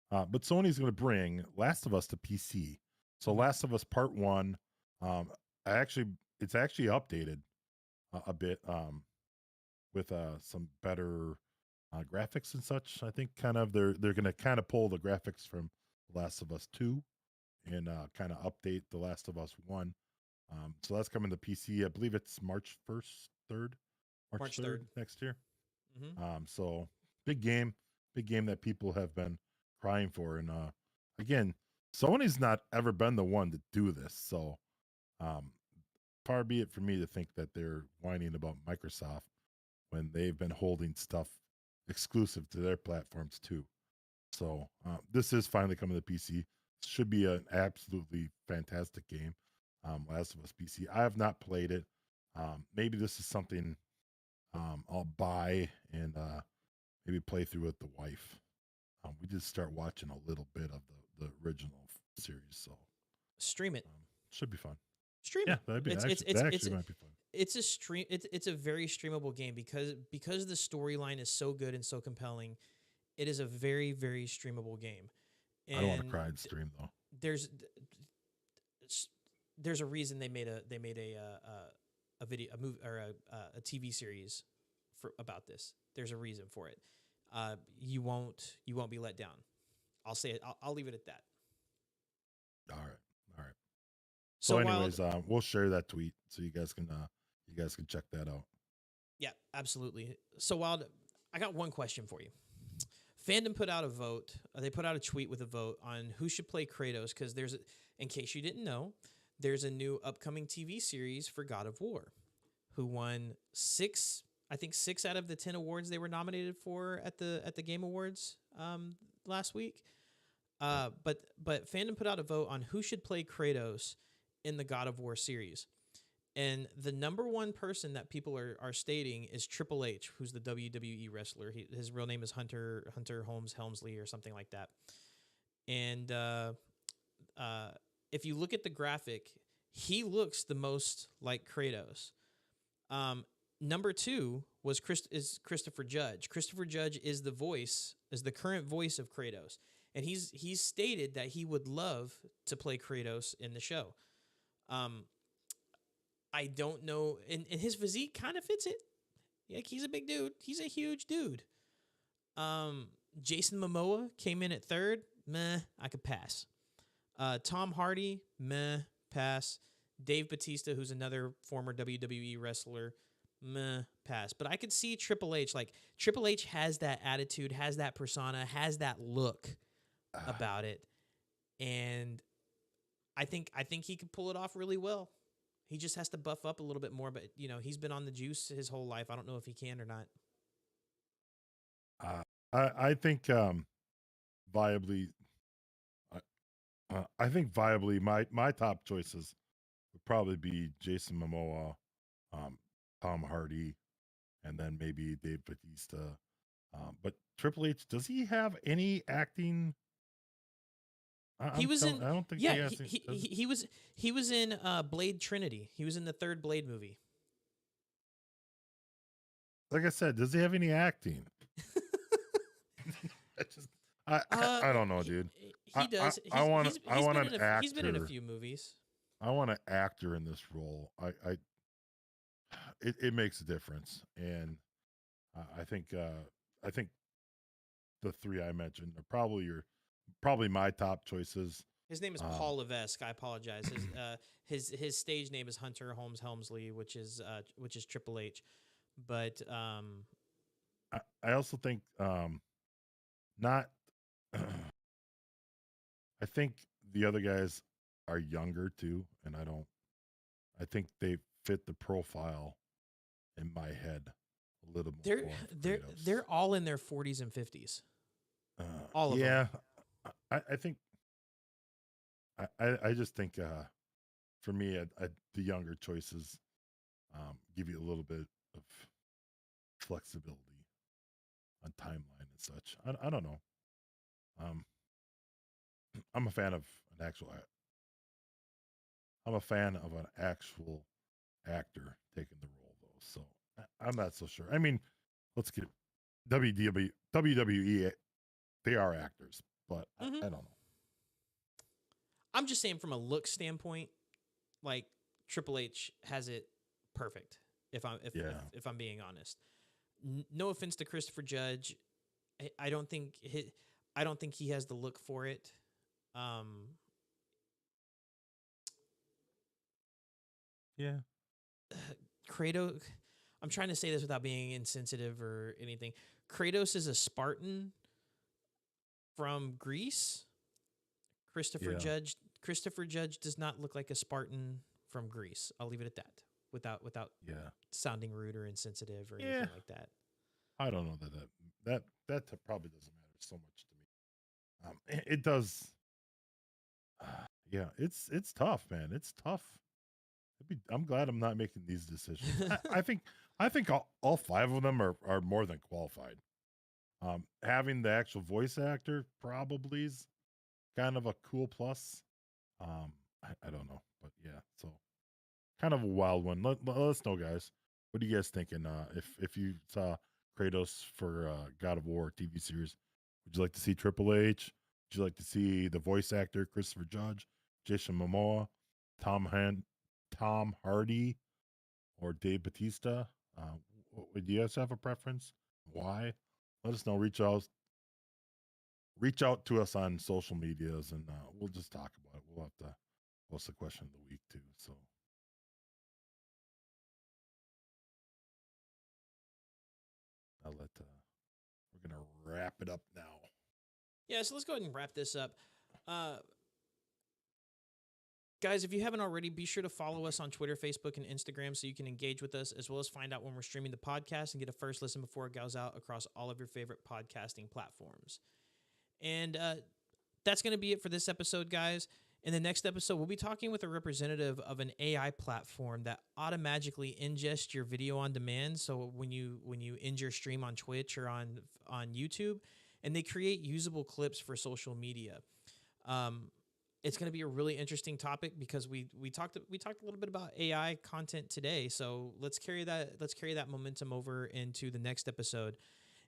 B: But Sony's going to bring Last of Us to PC. So Last of Us Part 1, it's actually updated a bit with some better graphics and such. I think they're going to kind of pull the graphics from Last of Us 2 and kind of update The Last of Us 1. So that's coming to PC. I believe it's March 1st, 3rd? March 3rd next year. So big game that people have been crying for. And again, Sony's not ever been the one to do this. So far be it for me to think that they're whining about Microsoft when they've been holding stuff exclusive to their platforms too. So this is finally coming to PC. Should be an absolutely fantastic game. Last of Us PC. I have not played it. Maybe this is something I'll buy and maybe play through with the wife. We did start watching a little bit of the original series, so
A: Stream it.
B: Should be fun.
A: Stream
B: Yeah,
A: it.
B: that'd be
A: It's
B: actually might be fun.
A: it's a stream. It's a very streamable game because the storyline is so good and so compelling. It is a very very streamable game. And
B: I don't want to cry and stream though.
A: There's a reason they made a video, a movie, or a TV series about this. There's a reason for it. You won't be let down. I'll say it. I'll leave it at that.
B: All right. So anyways,
A: Wild,
B: we'll share that tweet so you guys can check that out.
A: yeah, absolutely. So Wild, I got one question for you. Fandom put out a vote. They put out a tweet with a vote on who should play Kratos because in case you didn't know, there's a new upcoming TV series for God of War, who won 6 out of the 10 awards they were nominated for at the Game Awards last week. But Fandom put out a vote on who should play Kratos in the God of War series. And the number one person that people are stating is Triple H, who's the WWE wrestler. His real name is Hunter Holmes Helmsley or something like that. And if you look at the graphic, he looks the most like Kratos. Number 2 is Christopher Judge. Christopher Judge is the current voice of Kratos. And he's stated that he would love to play Kratos in the show. I don't know, and his physique kind of fits it. Like, he's a big dude. He's a huge dude. Jason Momoa came in at 3rd. Meh, I could pass. Tom Hardy, meh, pass. Dave Bautista, who's another former WWE wrestler, meh, pass. But I could see Triple H. Like, Triple H has that attitude, has that persona, has that look about it. And I think he could pull it off really well. He just has to buff up a little bit more, but he's been on the juice his whole life. I don't know if he can or not.
B: I think viably, my top choices would probably be Jason Momoa, Tom Hardy, and then maybe Dave Bautista. But Triple H, does he have any acting?
A: He was in.
B: I don't think
A: Yeah,
B: he has.
A: he was in Blade Trinity. He was in the third Blade movie.
B: Like I said, does he have any acting? I just, I don't know, dude.
A: He does.
B: I want an actor.
A: He's been in a few movies.
B: I want an actor in this role. It makes a difference, and I think the three I mentioned are probably my top choices.
A: His name is Paul Levesque. I apologize. His stage name is Hunter Holmes Helmsley, which is Triple H. But
B: I also think not. I think the other guys are younger too, and I think they fit the profile in my head a little more.
A: They're all in their 40s and 50s. All of them.
B: Yeah, I think. I just think for me, the younger choices give you a little bit of flexibility on timeline and such. I don't know. I'm a fan of an actual. I'm a fan of an actual actor taking the role, though. So I'm not so sure. I mean, let's get WWE. They are actors, but I don't know.
A: I'm just saying, from a look standpoint, like Triple H has it perfect. If I'm being honest, no offense to Christopher Judge, I don't think he has the look for it.
B: Yeah.
A: Kratos, I'm trying to say this without being insensitive or anything. Kratos is a Spartan from Greece. Christopher Judge does not look like a Spartan from Greece. I'll leave it at that. Without sounding rude or insensitive or anything like that.
B: I don't know that probably doesn't matter so much to me. It does. It's tough, man. It's tough. I'm glad I'm not making these decisions. I think all five of them are more than qualified. Having the actual voice actor probably is kind of a cool plus. I don't know, but yeah, so kind of a wild one. Let us know, guys. What are you guys thinking? If you saw Kratos for God of War TV series, would you like to see Triple H? Would you like to see the voice actor Christopher Judge, Jason Momoa, Tom Hardy, or Dave Bautista? Do you guys have a preference? Why? Let us know. Reach out to us on social medias, and we'll just talk about it. We'll have to post the question of the week too. So. We're gonna wrap it up now.
A: Yeah, so let's go ahead and wrap this up. Guys, if you haven't already, be sure to follow us on Twitter, Facebook, and Instagram so you can engage with us, as well as find out when we're streaming the podcast and get a first listen before it goes out across all of your favorite podcasting platforms. And that's going to be it for this episode, guys. In the next episode, we'll be talking with a representative of an AI platform that automatically ingests your video on demand. So when you end your stream on Twitch or on YouTube, and they create usable clips for social media. It's going to be a really interesting topic because we talked a little bit about AI content today. So let's carry that momentum over into the next episode.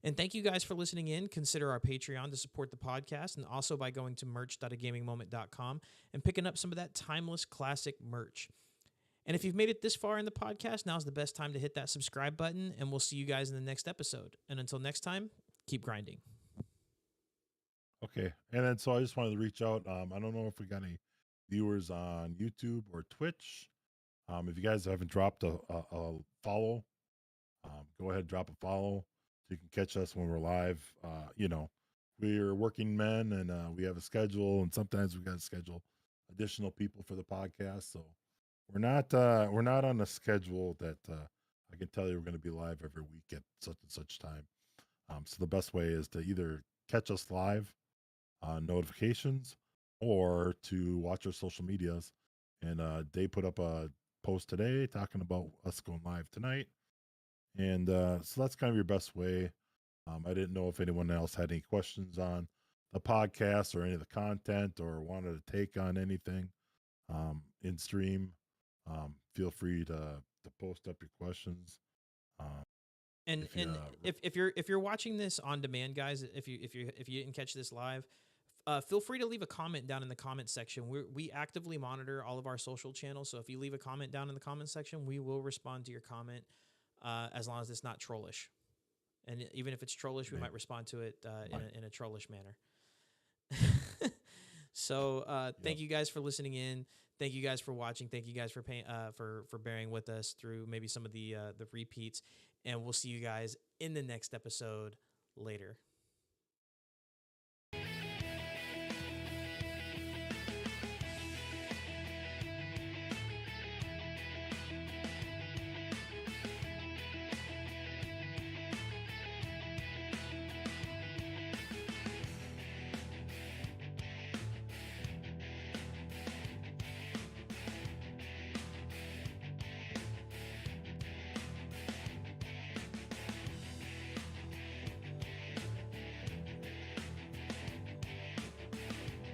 A: And thank you guys for listening in. Consider our Patreon to support the podcast, and also by going to merch.agamingmoment.com and picking up some of that timeless classic merch. And if you've made it this far in the podcast, now's the best time to hit that subscribe button, and we'll see you guys in the next episode. And until next time, keep grinding.
B: Okay. And then so I just wanted to reach out. I don't know if we got any viewers on YouTube or Twitch. If you guys haven't dropped a follow, go ahead, drop a follow. You can catch us when we're live. We're working men, and we have a schedule, and sometimes we got to schedule additional people for the podcast. So we're not on a schedule that I can tell you we're going to be live every week at such and such time. So the best way is to either catch us live on notifications or to watch our social medias. And they put up a post today talking about us going live tonight. And so that's kind of your best way. I didn't know if anyone else had any questions on the podcast or any of the content, or wanted to take on anything in stream, feel free to post up your questions.
A: And if you're watching this on demand, guys, if you didn't catch this live, feel free to leave a comment down in the comment section. We actively monitor all of our social channels, so if you leave a comment down in the comment section, we will respond to your comment, as long as it's not trollish. And even if it's trollish, we might respond to it in a trollish manner. So thank you guys for listening in. Thank you guys for watching. Thank you guys for bearing with us through maybe some of the repeats. And we'll see you guys in the next episode later.